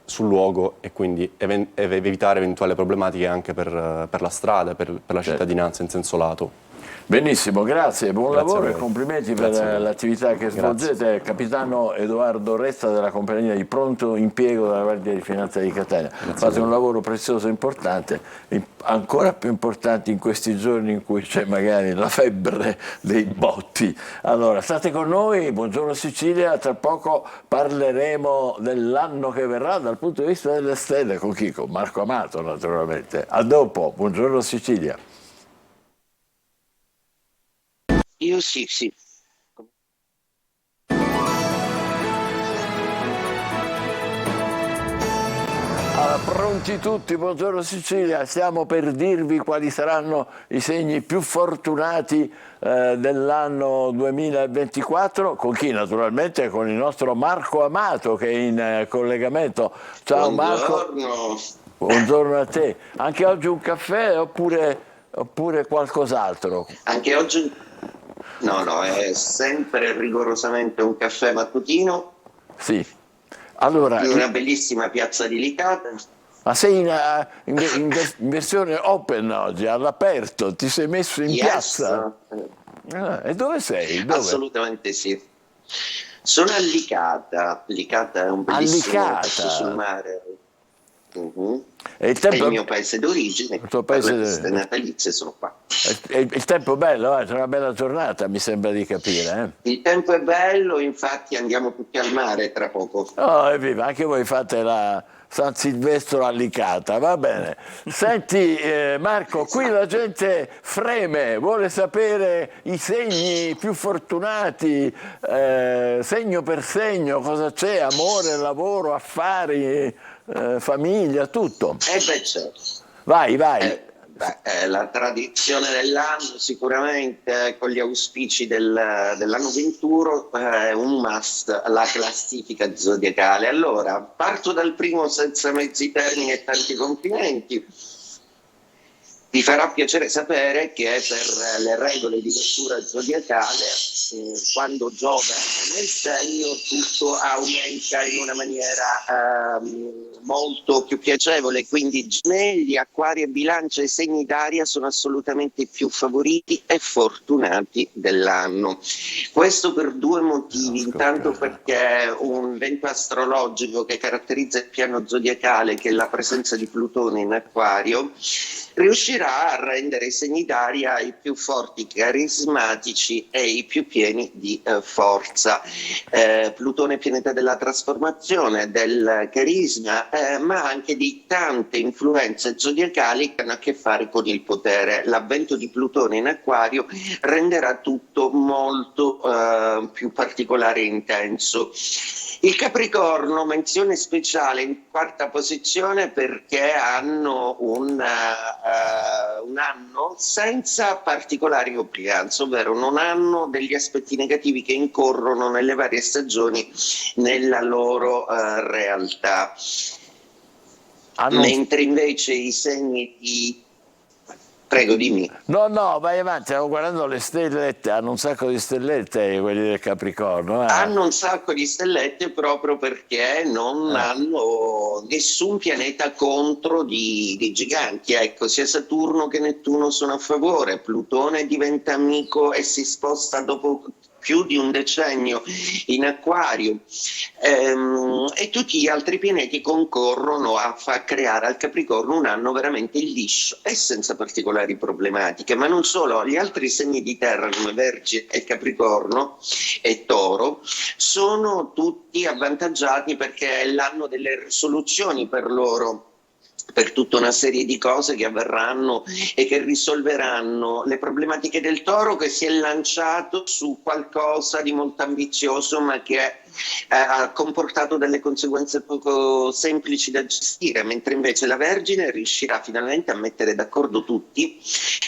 S11: sul luogo e quindi evitare eventuali problematiche anche per la strada, per la cittadinanza in senso lato.
S1: Benissimo, grazie, buon
S11: Grazie
S1: lavoro
S11: a
S1: e
S11: voi.
S1: complimenti
S11: Grazie a
S1: per
S11: voi.
S1: l'attività che svolgete. Capitano Edoardo Resta della compagnia di pronto impiego della Guardia di Finanza di Catania. Fate un lavoro prezioso e importante, ancora più importante in questi giorni in cui c'è magari la febbre dei botti. Allora, state con noi, buongiorno Sicilia, tra poco parleremo dell'anno che verrà dal punto di vista delle stelle, con chi? Con Marco Amato naturalmente. A dopo, buongiorno Sicilia.
S12: Io sì.
S1: Pronti tutti, buongiorno Sicilia, stiamo per dirvi quali saranno i segni più fortunati dell'anno 2024, con chi? Naturalmente con il nostro Marco Amato che è in collegamento. Ciao Marco. Buongiorno a te. Anche oggi un caffè oppure qualcos'altro?
S12: Anche oggi no, è sempre rigorosamente un caffè mattutino.
S1: Sì. Allora,
S12: in una bellissima piazza di Licata.
S1: Ma sei in versione open oggi, all'aperto, ti sei messo in piazza? E dove sei? Dove?
S12: Assolutamente sì. Sono a Licata. Licata è un bellissimo posto sul mare.
S1: E il
S12: è il mio paese d'origine,
S1: il tuo
S12: per
S1: paese
S12: le feste natalizie sono qua.
S1: Il tempo è bello, c'è una bella giornata, mi sembra di capire.
S12: Il tempo è bello, infatti andiamo tutti al mare tra poco.
S1: Oh, evviva, anche voi fate la San Silvestro a Licata, va bene. Senti Marco, qui la gente freme, vuole sapere i segni più fortunati, segno per segno, cosa c'è, amore, lavoro, affari, famiglia, tutto.
S12: Beh, certo.
S1: Vai.
S12: La tradizione dell'anno sicuramente con gli auspici dell'anno 21 è un must, la classifica zodiacale. Allora, parto dal primo senza mezzi termini e tanti complimenti. Vi farà piacere sapere che per le regole di lettura zodiacale, quando Giove è nel segno, tutto aumenta in una maniera molto più piacevole, quindi Gemelli, Acquario e Bilancia e segni d'aria sono assolutamente più favoriti e fortunati dell'anno. Questo per due motivi: intanto perché un evento astrologico che caratterizza il piano zodiacale, che è la presenza di Plutone in Acquario, riuscirà a rendere i segni d'aria i più forti, carismatici e i più pieni di forza. Plutone è pianeta della trasformazione, del carisma, ma anche di tante influenze zodiacali che hanno a che fare con il potere. L'avvento di Plutone in Acquario renderà tutto molto più particolare e intenso. Il Capricorno, menzione speciale in quarta posizione perché hanno un anno senza particolari complicanze, ovvero non hanno degli aspetti negativi che incorrono nelle varie stagioni nella loro realtà. Mentre invece i segni di Prego, dimmi.
S1: No, vai avanti, stiamo guardando le stellette, hanno un sacco di stellette quelli del Capricorno.
S12: Hanno un sacco di stellette proprio perché non hanno nessun pianeta contro di giganti. Ecco, sia Saturno che Nettuno sono a favore, Plutone diventa amico e si sposta dopo più di un decennio in Acquario, e tutti gli altri pianeti concorrono a far creare al Capricorno un anno veramente liscio e senza particolari problematiche. Ma non solo, gli altri segni di terra come Vergine e Capricorno e Toro sono tutti avvantaggiati perché è l'anno delle risoluzioni per loro, per tutta una serie di cose che avverranno e che risolveranno le problematiche del Toro, che si è lanciato su qualcosa di molto ambizioso ma che ha comportato delle conseguenze poco semplici da gestire, mentre invece la Vergine riuscirà finalmente a mettere d'accordo tutti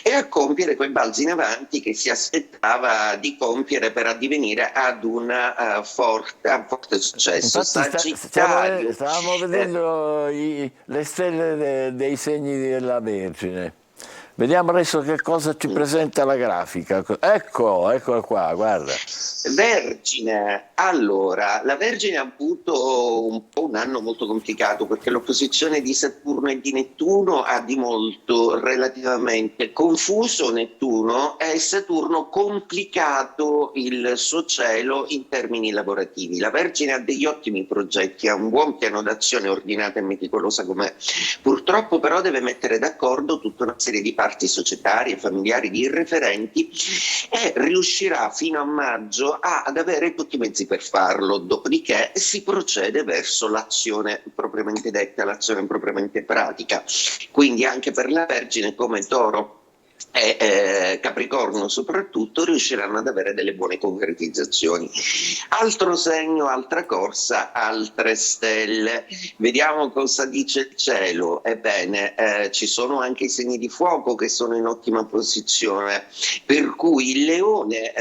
S12: e a compiere quei balzi in avanti che si aspettava di compiere per addivenire ad un forte successo.
S1: Infatti stavamo vedendo le stelle dei segni della Vergine. Vediamo adesso che cosa ci presenta la grafica. Eccola qua, guarda.
S12: Vergine. Allora, la Vergine ha avuto un po' un anno molto complicato perché l'opposizione di Saturno e di Nettuno ha di molto relativamente confuso Nettuno e Saturno complicato il suo cielo in termini lavorativi. La Vergine ha degli ottimi progetti, ha un buon piano d'azione ordinata e meticolosa com'è. Purtroppo però deve mettere d'accordo tutta una serie di parti societarie, familiari, di irreferenti e riuscirà fino a maggio ad avere tutti i mezzi per farlo, dopodiché si procede verso l'azione propriamente detta, l'azione propriamente pratica. Quindi anche per la Vergine come Toro e Capricorno soprattutto riusciranno ad avere delle buone concretizzazioni. Altro segno, altra corsa, altre stelle. Vediamo cosa dice il cielo. Ebbene, ci sono anche i segni di fuoco che sono in ottima posizione, per cui il Leone,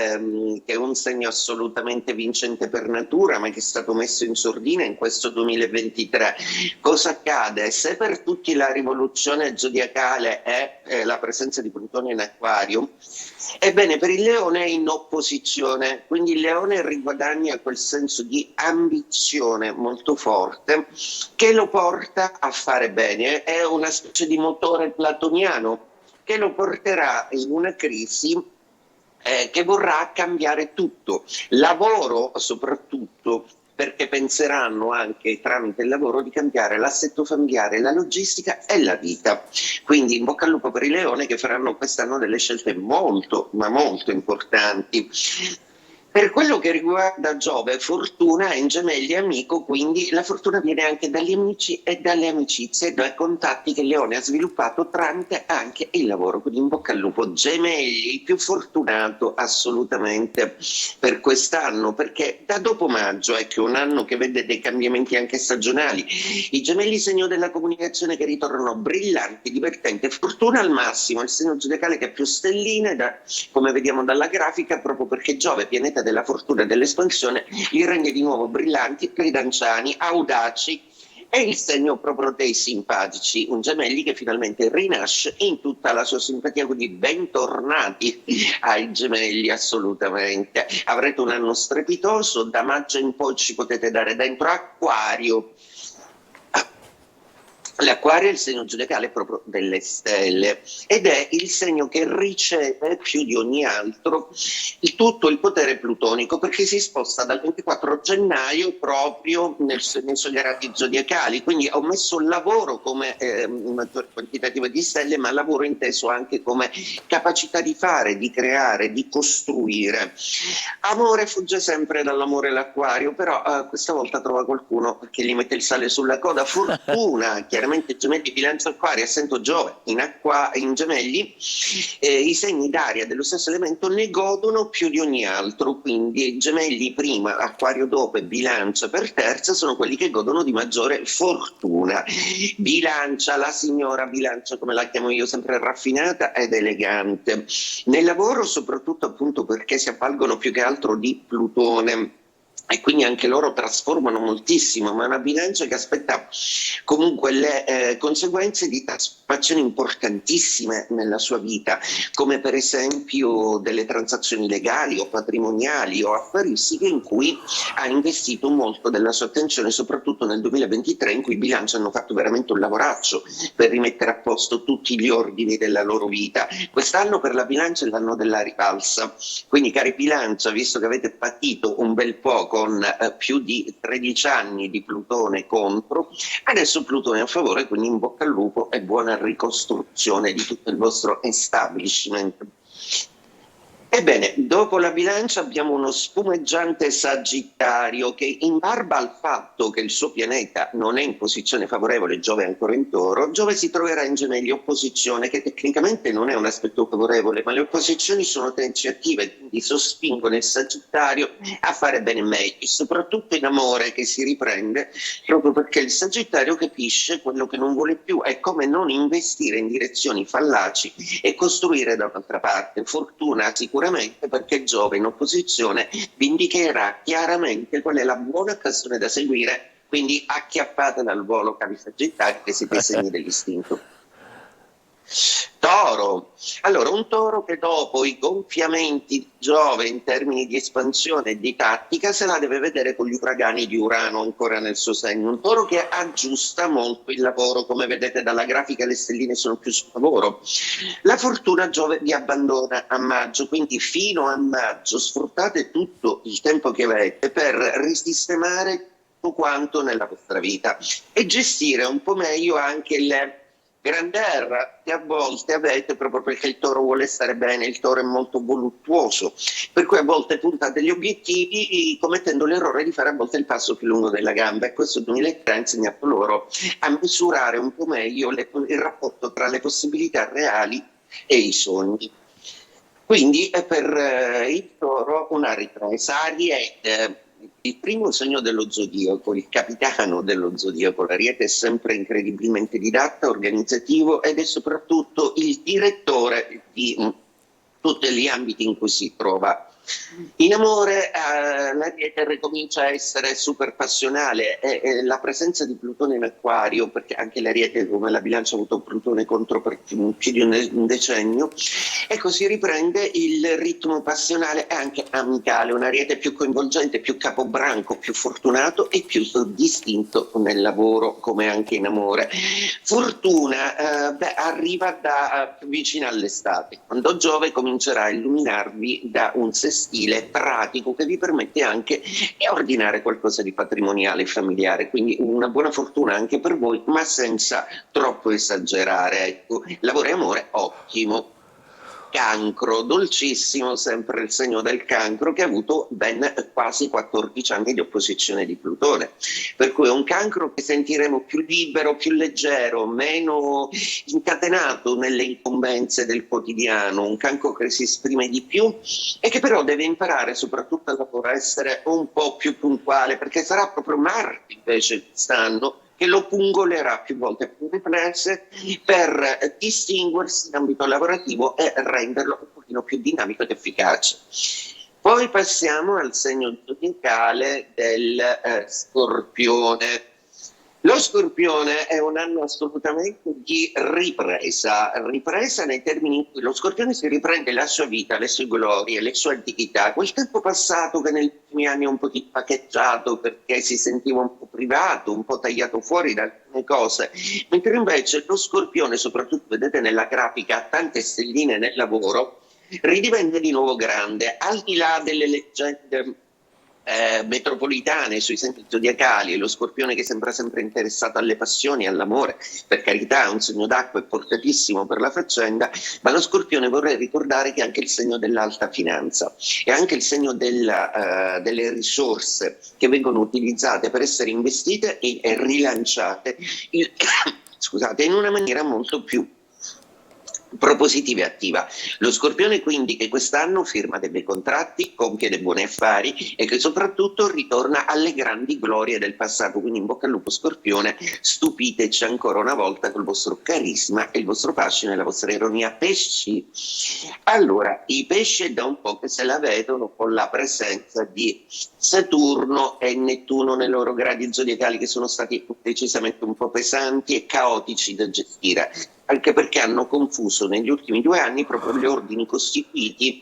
S12: che è un segno assolutamente vincente per natura ma che è stato messo in sordina in questo 2023, cosa accade? Se per tutti la rivoluzione zodiacale è la presenza di Plutone in Acquario, ebbene per il Leone è in opposizione, quindi il Leone riguadagna quel senso di ambizione molto forte che lo porta a fare bene, è una specie di motore platoniano che lo porterà in una crisi che vorrà cambiare tutto, lavoro soprattutto, perché penseranno anche tramite il lavoro di cambiare l'assetto familiare, la logistica e la vita. Quindi in bocca al lupo per i Leone che faranno quest'anno delle scelte molto, ma molto importanti. Per quello che riguarda Giove, fortuna è in Gemelli amico, quindi la fortuna viene anche dagli amici e dalle amicizie e dai contatti che il Leone ha sviluppato tramite anche il lavoro. Quindi in bocca al lupo, Gemelli, il più fortunato assolutamente per quest'anno, perché da dopo maggio è che un anno che vede dei cambiamenti anche stagionali. I Gemelli, segno della comunicazione, che ritornano brillanti, divertenti, fortuna al massimo, il segno zodiacale che ha più stelline, come vediamo dalla grafica, proprio perché Giove, pianeta della fortuna e dell'espansione, li rende di nuovo brillanti, ridanciani, audaci, è il segno proprio dei simpatici, un Gemelli che finalmente rinasce in tutta la sua simpatia, quindi bentornati ai Gemelli assolutamente. Avrete un anno strepitoso, da maggio in poi ci potete dare dentro Acquario. L'Acquario è il segno zodiacale proprio delle stelle ed è il segno che riceve più di ogni altro tutto il potere plutonico, perché si sposta dal 24 gennaio proprio nei suoi gradi zodiacali. Quindi ho messo il lavoro come un maggiore quantitativo di stelle, ma lavoro inteso anche come capacità di fare, di creare, di costruire. Amore fugge sempre dall'amore l'Acquario, però questa volta trova qualcuno che gli mette il sale sulla coda. Fortuna, chiaramente Gemelli, Bilancia, Acquario, essendo Giove in Gemelli, i segni d'aria dello stesso elemento ne godono più di ogni altro, quindi Gemelli prima, Acquario dopo e Bilancia per terza sono quelli che godono di maggiore fortuna. Bilancia, la signora Bilancia, come la chiamo io, sempre raffinata ed elegante. Nel lavoro soprattutto appunto perché si avvalgono più che altro di Plutone. e quindi anche loro trasformano moltissimo, ma è una bilancia che aspetta comunque le conseguenze di trasformazioni importantissime nella sua vita, come per esempio delle transazioni legali o patrimoniali o affaristiche in cui ha investito molto della sua attenzione, soprattutto nel 2023, in cui i bilanci hanno fatto veramente un lavoraccio per rimettere a posto tutti gli ordini della loro vita. Quest'anno per la bilancia è l'anno della rivalsa, quindi cari bilancia, visto che avete patito un bel po' con più di 13 anni di Plutone contro, adesso Plutone è a favore, quindi in bocca al lupo e buona ricostruzione di tutto il vostro establishment. Ebbene, dopo la bilancia abbiamo uno spumeggiante Sagittario che, in barba al fatto che il suo pianeta non è in posizione favorevole, Giove è ancora in Toro, Giove si troverà in Gemelli, opposizione che tecnicamente non è un aspetto favorevole, ma le opposizioni sono tensiative, quindi sospingono il Sagittario a fare bene meglio, soprattutto in amore, che si riprende proprio perché il Sagittario capisce quello che non vuole più, è come non investire in direzioni fallaci e costruire da un'altra parte. Fortuna sicuramente, perché Giove in opposizione vi indicherà chiaramente qual è la buona occasione da seguire, quindi acchiappate dal volo, cari Sagittari, che siete i segni dell'istinto. Toro, allora un Toro che dopo i gonfiamenti di Giove in termini di espansione e di tattica se la deve vedere con gli uragani di Urano ancora nel suo segno, un Toro che aggiusta molto il lavoro, come vedete dalla grafica le stelline sono più sul lavoro. La fortuna Giove vi abbandona a maggio, quindi fino a maggio sfruttate tutto il tempo che avete per risistemare tutto quanto nella vostra vita e gestire un po' meglio anche le grandeur che a volte avete, proprio perché il Toro vuole stare bene, il Toro è molto voluttuoso, per cui a volte puntate gli obiettivi commettendo l'errore di fare a volte il passo più lungo della gamba, e questo 2003 ha insegnato loro a misurare un po' meglio il rapporto tra le possibilità reali e i sogni. Quindi per il Toro una ripresa. Ariete, il primo segno dello zodiaco, il capitano dello zodiaco, l'Ariete è sempre incredibilmente didatta, organizzativo ed è soprattutto il direttore di tutti gli ambiti in cui si trova. In amore l'Ariete ricomincia a essere super passionale e la presenza di Plutone in Acquario, perché anche l'Ariete come la bilancia ha avuto Plutone contro per più di un decennio, ecco, si riprende il ritmo passionale e anche amicale, un Ariete più coinvolgente, più capobranco, più fortunato e più distinto nel lavoro come anche in amore. Fortuna arriva da più vicina all'estate, quando Giove comincerà a illuminarvi da un stile pratico che vi permette anche di ordinare qualcosa di patrimoniale e familiare, quindi una buona fortuna anche per voi, ma senza troppo esagerare. Ecco, lavoro e amore ottimo. Cancro, dolcissimo sempre il segno del Cancro, che ha avuto ben quasi 14 anni di opposizione di Plutone, per cui è un Cancro che sentiremo più libero, più leggero, meno incatenato nelle incombenze del quotidiano, un Cancro che si esprime di più e che però deve imparare soprattutto a essere un po' più puntuale, perché sarà proprio Marte invece quest'anno che lo pungolerà più volte più riprese per distinguersi in ambito lavorativo e renderlo un pochino più dinamico ed efficace. Poi passiamo al segno zodiacale del Scorpione. Lo Scorpione è un anno assolutamente di ripresa nei termini in cui lo Scorpione si riprende la sua vita, le sue glorie, le sue antichità, quel tempo passato che negli ultimi anni è un po' impaccheggiato perché si sentiva un po' privato, un po' tagliato fuori da alcune cose, mentre invece lo Scorpione, soprattutto vedete nella grafica, tante stelline nel lavoro, ridiventa di nuovo grande, al di là delle leggende metropolitane sui segni zodiacali, lo Scorpione che sembra sempre interessato alle passioni, all'amore, per carità è un segno d'acqua e portatissimo per la faccenda, ma lo Scorpione vorrei ricordare che è anche il segno dell'alta finanza, è anche il segno delle risorse che vengono utilizzate per essere investite e rilanciate in una maniera molto più propositiva e attiva. Lo Scorpione quindi che quest'anno firma dei bei contratti, compie dei buoni affari e che soprattutto ritorna alle grandi glorie del passato, quindi in bocca al lupo Scorpione, stupiteci ancora una volta col vostro carisma e il vostro fascino e la vostra ironia. Pesci, allora i pesci è da un po' che se la vedono con la presenza di Saturno e Nettuno nei loro gradi zodiacali, che sono stati decisamente un po' pesanti e caotici da gestire, anche perché hanno confuso negli ultimi 2 anni proprio gli ordini costituiti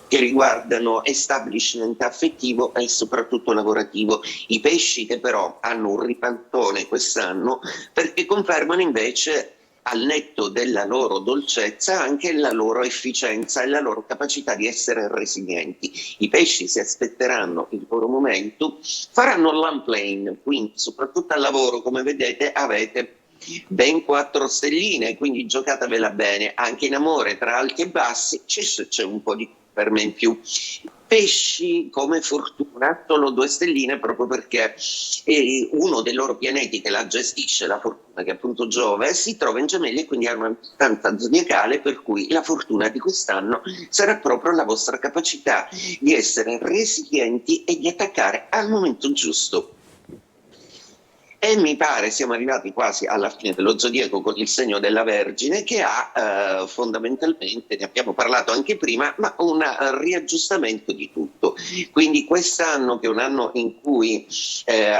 S12: che riguardano establishment affettivo e soprattutto lavorativo. I pesci che però hanno un ripattone quest'anno perché confermano invece, al netto della loro dolcezza, anche la loro efficienza e la loro capacità di essere resilienti. I pesci si aspetteranno il loro momento, faranno l'unplane, quindi soprattutto al lavoro, come vedete, avete ben 4 stelline, quindi giocatevela bene. Anche in amore, tra alti e bassi, c'è un po' di per me in più. Pesci come fortuna solo 2 stelline, proprio perché uno dei loro pianeti che la gestisce, la fortuna, che è appunto Giove, si trova in Gemelli e quindi ha una distanza zodiacale, per cui la fortuna di quest'anno sarà proprio la vostra capacità di essere resilienti e di attaccare al momento giusto. E mi pare siamo arrivati quasi alla fine dello zodiaco con il segno della Vergine, che ha fondamentalmente, ne abbiamo parlato anche prima, ma un riaggiustamento di tutto. Quindi quest'anno, che è un anno in cui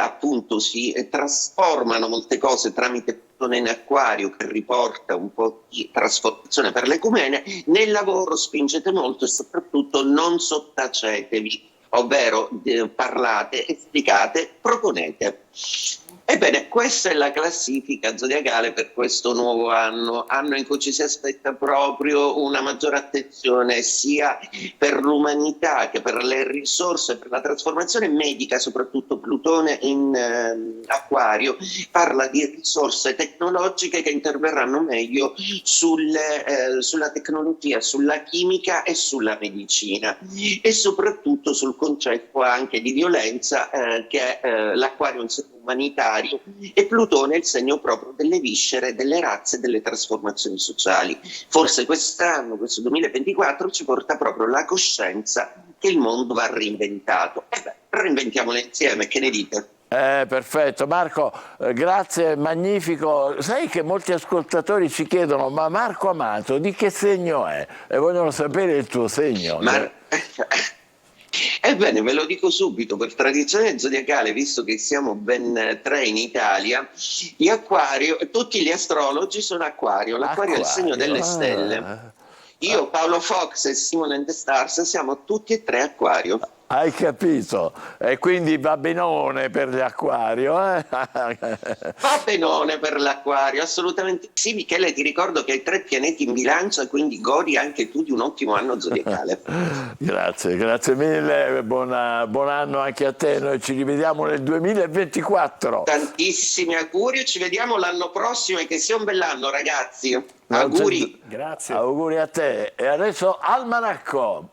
S12: appunto si trasformano molte cose tramite Plutone in Acquario, che riporta un po' di trasformazione per l'ecumene, nel lavoro spingete molto e soprattutto non sottacetevi, ovvero parlate, esplicate, proponete. Ebbene, questa è la classifica zodiacale per questo nuovo anno in cui ci si aspetta proprio una maggiore attenzione sia per l'umanità che per le risorse, per la trasformazione medica. Soprattutto Plutone in Acquario parla di risorse tecnologiche che interverranno meglio sulla tecnologia, sulla chimica e sulla medicina, e soprattutto sul concetto anche di violenza, che l'Acquario è un segno umanitario e Plutone è il segno proprio delle viscere, delle razze, delle trasformazioni sociali. Forse quest'anno, questo 2024, ci porta proprio la coscienza che il mondo va reinventato. Reinventiamolo insieme, che ne dite?
S1: Perfetto, Marco, grazie, magnifico. Sai che molti ascoltatori ci chiedono: ma Marco Amato di che segno è? E vogliono sapere il tuo segno.
S12: Ebbene, ve lo dico subito, per tradizione zodiacale, visto che siamo ben 3 in Italia, gli Acquario, tutti gli astrologi sono Acquario, l'Acquario è il segno delle stelle. Io, Paolo Fox e Simon and the Stars siamo tutti e 3 Acquario.
S1: Hai capito? E quindi va benone per l'Acquario, eh?
S12: Va benone per l'Acquario, assolutamente sì. Michele, ti ricordo che hai 3 pianeti in bilancia, quindi godi anche tu di un ottimo anno zodiacale.
S1: Grazie mille, buon anno anche a te, noi ci rivediamo nel 2024.
S12: Tantissimi auguri, ci vediamo l'anno prossimo e che sia un bell'anno, ragazzi. Auguri.
S2: Grazie.
S1: Auguri a te. E adesso Almanacco.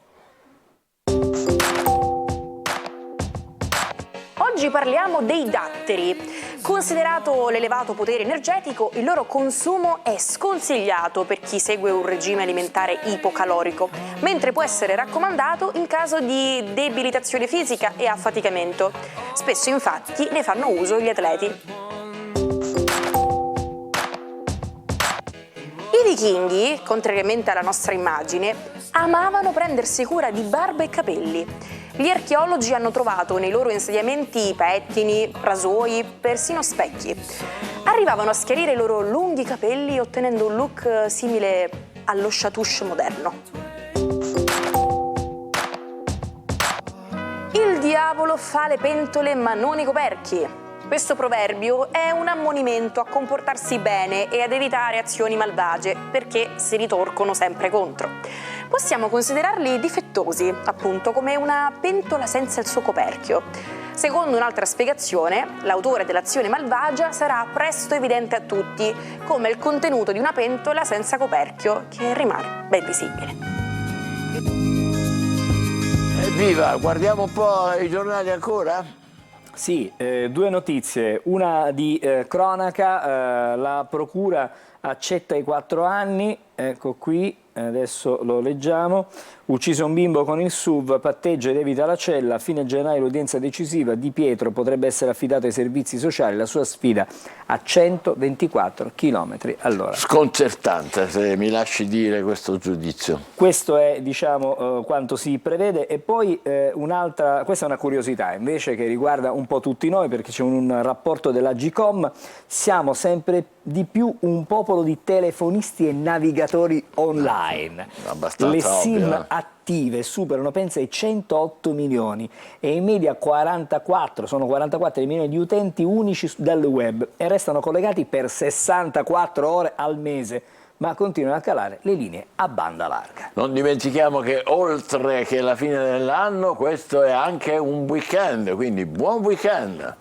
S13: Oggi parliamo dei datteri. Considerato l'elevato potere energetico, il loro consumo è sconsigliato per chi segue un regime alimentare ipocalorico, mentre può essere raccomandato in caso di debilitazione fisica e affaticamento. Spesso infatti ne fanno uso gli atleti. I vichinghi, contrariamente alla nostra immagine, amavano prendersi cura di barba e capelli. Gli archeologi hanno trovato nei loro insediamenti pettini, rasoi, persino specchi. Arrivavano a schiarire i loro lunghi capelli ottenendo un look simile allo chatouche moderno. Il diavolo fa le pentole ma non i coperchi. Questo proverbio è un ammonimento a comportarsi bene e ad evitare azioni malvagie, perché si ritorcono sempre contro. Possiamo considerarli difettosi, appunto, come una pentola senza il suo coperchio. Secondo un'altra spiegazione, l'autore dell'azione malvagia sarà presto evidente a tutti, come il contenuto di una pentola senza coperchio, che rimane ben visibile.
S1: Evviva, guardiamo un po' i giornali ancora?
S2: Sì, 2 notizie, una di cronaca, la procura accetta i 4 anni, ecco qui, adesso lo leggiamo. Ucciso un bimbo con il SUV, patteggia ed evita la cella, a fine gennaio l'udienza decisiva, Di Pietro potrebbe essere affidato ai servizi sociali, la sua sfida a 124 km/h.
S1: Sconcertante, se mi lasci dire questo giudizio.
S2: Questo è, diciamo, quanto si prevede. E poi questa è una curiosità invece che riguarda un po' tutti noi, perché c'è un rapporto dell'Agcom: siamo sempre di più un popolo di telefonisti e navigatori online.
S1: Abbastanza
S2: Le SIM
S1: ovvio,
S2: attive superano, pensa, i 108 milioni e in media 44 milioni di utenti unici dal web, e restano collegati per 64 ore al mese, ma continuano a calare le linee a banda larga.
S1: Non dimentichiamo che oltre che la fine dell'anno, questo è anche un weekend, quindi buon weekend!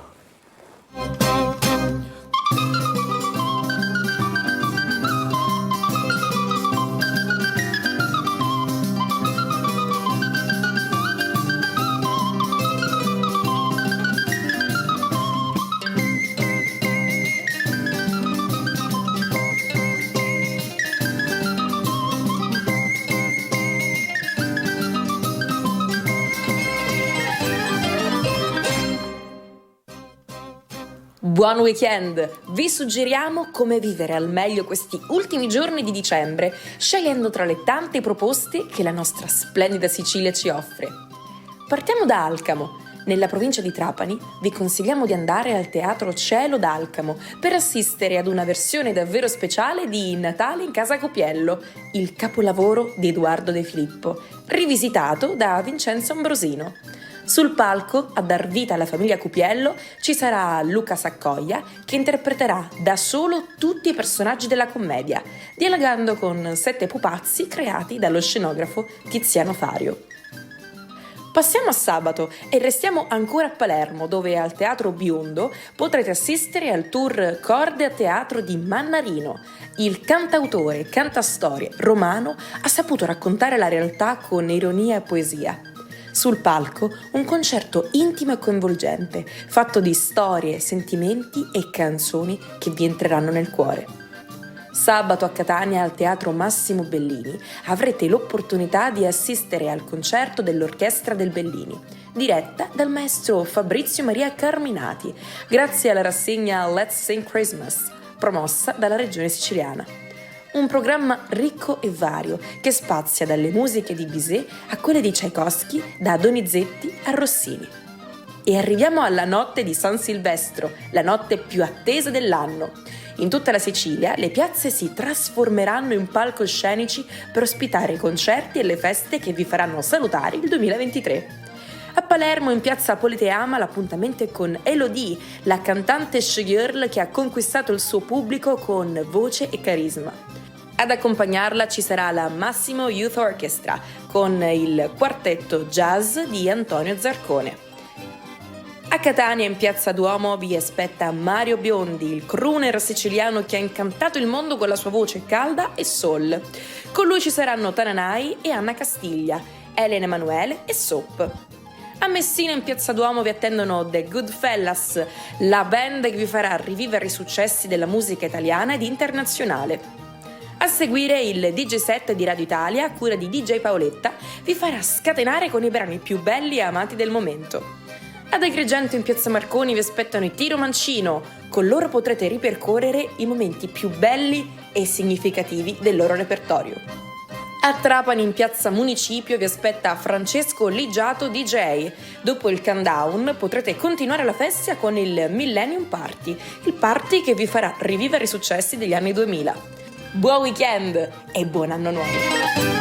S13: Buon weekend! Vi suggeriamo come vivere al meglio questi ultimi giorni di dicembre, scegliendo tra le tante proposte che la nostra splendida Sicilia ci offre. Partiamo da Alcamo. Nella provincia di Trapani vi consigliamo di andare al Teatro Cielo d'Alcamo per assistere ad una versione davvero speciale di Natale in Casa Copiello, il capolavoro di Edoardo De Filippo, rivisitato da Vincenzo Ambrosino. Sul palco, a dar vita alla famiglia Cupiello, ci sarà Luca Saccoia, che interpreterà da solo tutti i personaggi della commedia, dialogando con 7 pupazzi creati dallo scenografo Tiziano Fario. Passiamo a sabato e restiamo ancora a Palermo, dove al Teatro Biondo potrete assistere al tour Corde a Teatro di Mannarino. Il cantautore e cantastorie romano ha saputo raccontare la realtà con ironia e poesia. Sul palco un concerto intimo e coinvolgente, fatto di storie, sentimenti e canzoni che vi entreranno nel cuore. Sabato a Catania al Teatro Massimo Bellini avrete l'opportunità di assistere al concerto dell'Orchestra del Bellini, diretta dal maestro Fabrizio Maria Carminati, grazie alla rassegna Let's Sing Christmas, promossa dalla Regione Siciliana. Un programma ricco e vario che spazia dalle musiche di Bizet a quelle di Tchaikovsky, da Donizetti a Rossini. E arriviamo alla notte di San Silvestro, la notte più attesa dell'anno. In tutta la Sicilia le piazze si trasformeranno in palcoscenici per ospitare i concerti e le feste che vi faranno salutare il 2023. A Palermo, in piazza Politeama, l'appuntamento è con Elodie, la cantante showgirl che ha conquistato il suo pubblico con voce e carisma. Ad accompagnarla ci sarà la Massimo Youth Orchestra con il quartetto jazz di Antonio Zarcone. A Catania, in piazza Duomo, vi aspetta Mario Biondi, il crooner siciliano che ha incantato il mondo con la sua voce calda e soul. Con lui ci saranno Tananai e Anna Castiglia, Elena Emanuele e Soap. A Messina, in piazza Duomo, vi attendono The Goodfellas, la band che vi farà rivivere i successi della musica italiana ed internazionale. A seguire il DJ set di Radio Italia, a cura di DJ Paoletta, vi farà scatenare con i brani più belli e amati del momento. Ad Agrigento, in piazza Marconi, vi aspettano i Tiro Mancino. Con loro potrete ripercorrere i momenti più belli e significativi del loro repertorio. A Trapani, in piazza Municipio, vi aspetta Francesco Ligiato DJ. Dopo il countdown potrete continuare la festa con il Millennium Party, il party che vi farà rivivere i successi degli anni 2000. Buon weekend e buon anno nuovo!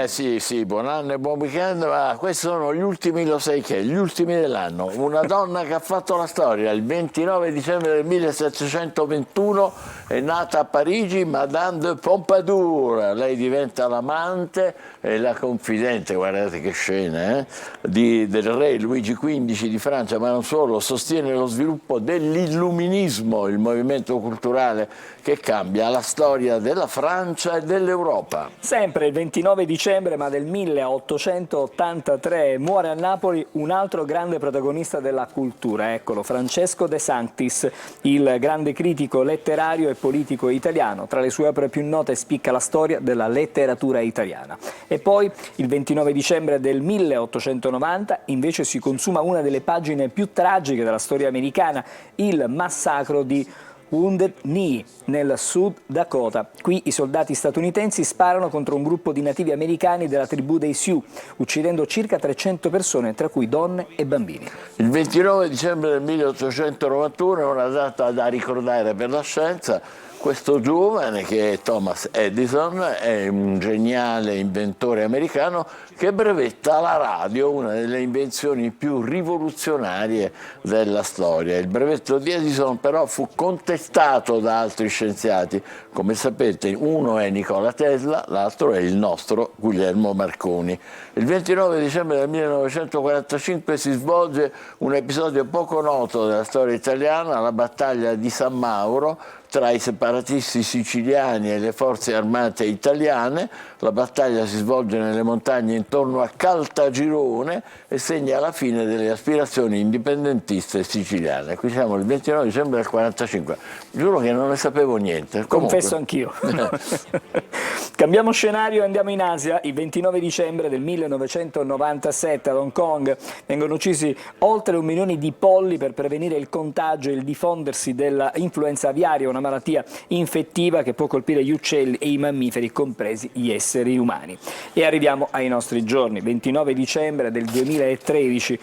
S1: Sì, buon anno e buon weekend, ma questi sono gli ultimi, lo sai che, gli ultimi dell'anno. Una donna che ha fatto la storia, il 29 dicembre del 1721 è nata a Parigi Madame de Pompadour. Lei diventa l'amante e la confidente, guardate che scena, del re Luigi XV di Francia, ma non solo, sostiene lo sviluppo dell'illuminismo, il movimento culturale che cambia la storia della Francia e dell'Europa.
S2: Sempre il 29 dicembre dicembre, ma del 1883, muore a Napoli un altro grande protagonista della cultura, eccolo, Francesco De Sanctis, il grande critico letterario e politico italiano. Tra le sue opere più note spicca la storia della letteratura italiana. E poi, il 29 dicembre del 1890, invece si consuma una delle pagine più tragiche della storia americana, il massacro di Wounded Knee, nel Sud Dakota. Qui i soldati statunitensi sparano contro un gruppo di nativi americani della tribù dei Sioux, uccidendo circa 300 persone, tra cui donne e bambini.
S1: Il 29 dicembre del 1891 è una data da ricordare per la scienza. Questo giovane, che è Thomas Edison, è un geniale inventore americano che brevetta la radio, una delle invenzioni più rivoluzionarie della storia. Il brevetto di Edison però fu contestato da altri scienziati. Come sapete, uno è Nikola Tesla, l'altro è il nostro Guglielmo Marconi. Il 29 dicembre del 1945 si svolge un episodio poco noto della storia italiana, la battaglia di San Mauro, tra i separatisti siciliani e le forze armate italiane. La battaglia si svolge nelle montagne intorno a Caltagirone e segna la fine delle aspirazioni indipendentiste siciliane. Qui siamo il 29 dicembre del 1945. Giuro che non ne sapevo niente.
S2: Confesso anch'io. Cambiamo scenario e andiamo in Asia. Il 29 dicembre del 1997 ad Hong Kong vengono uccisi oltre 1 milione di polli per prevenire il contagio e il diffondersi dell'influenza aviaria, una malattia infettiva che può colpire gli uccelli e i mammiferi, compresi gli esseri umani. E arriviamo ai nostri giorni. 29 dicembre del 2013,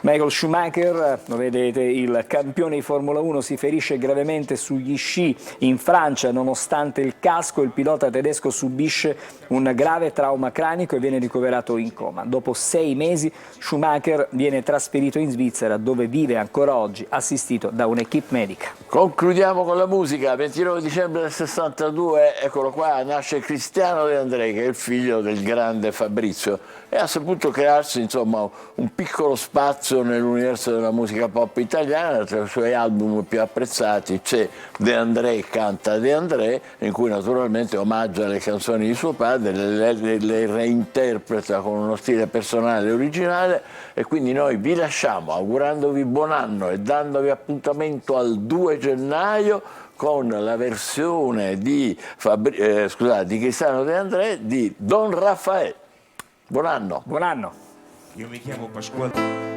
S2: Michael Schumacher, lo vedete, il campione di Formula 1, si ferisce gravemente sugli sci in Francia. Nonostante il casco, il pilota tedesco subisce un grave trauma cranico e viene ricoverato in coma. Dopo 6 mesi Schumacher viene trasferito in Svizzera, dove vive ancora oggi, assistito da un'equipe medica.
S1: Concludiamo con la musica. 29 dicembre del 62, eccolo qua, nasce Cristiano De André, che è il figlio del grande Fabrizio, e ha saputo crearsi, insomma, un piccolo spazio nell'universo della musica pop italiana. Tra i suoi album più apprezzati c'è De André canta De André, in cui naturalmente omaggia le canzoni di suo padre, le reinterpreta con uno stile personale e originale. E quindi noi vi lasciamo augurandovi buon anno e dandovi appuntamento al 2 gennaio con la versione di Cristiano De André di Don Raffaele. Buon anno.
S2: Buon anno.
S14: Io mi chiamo Pasquale.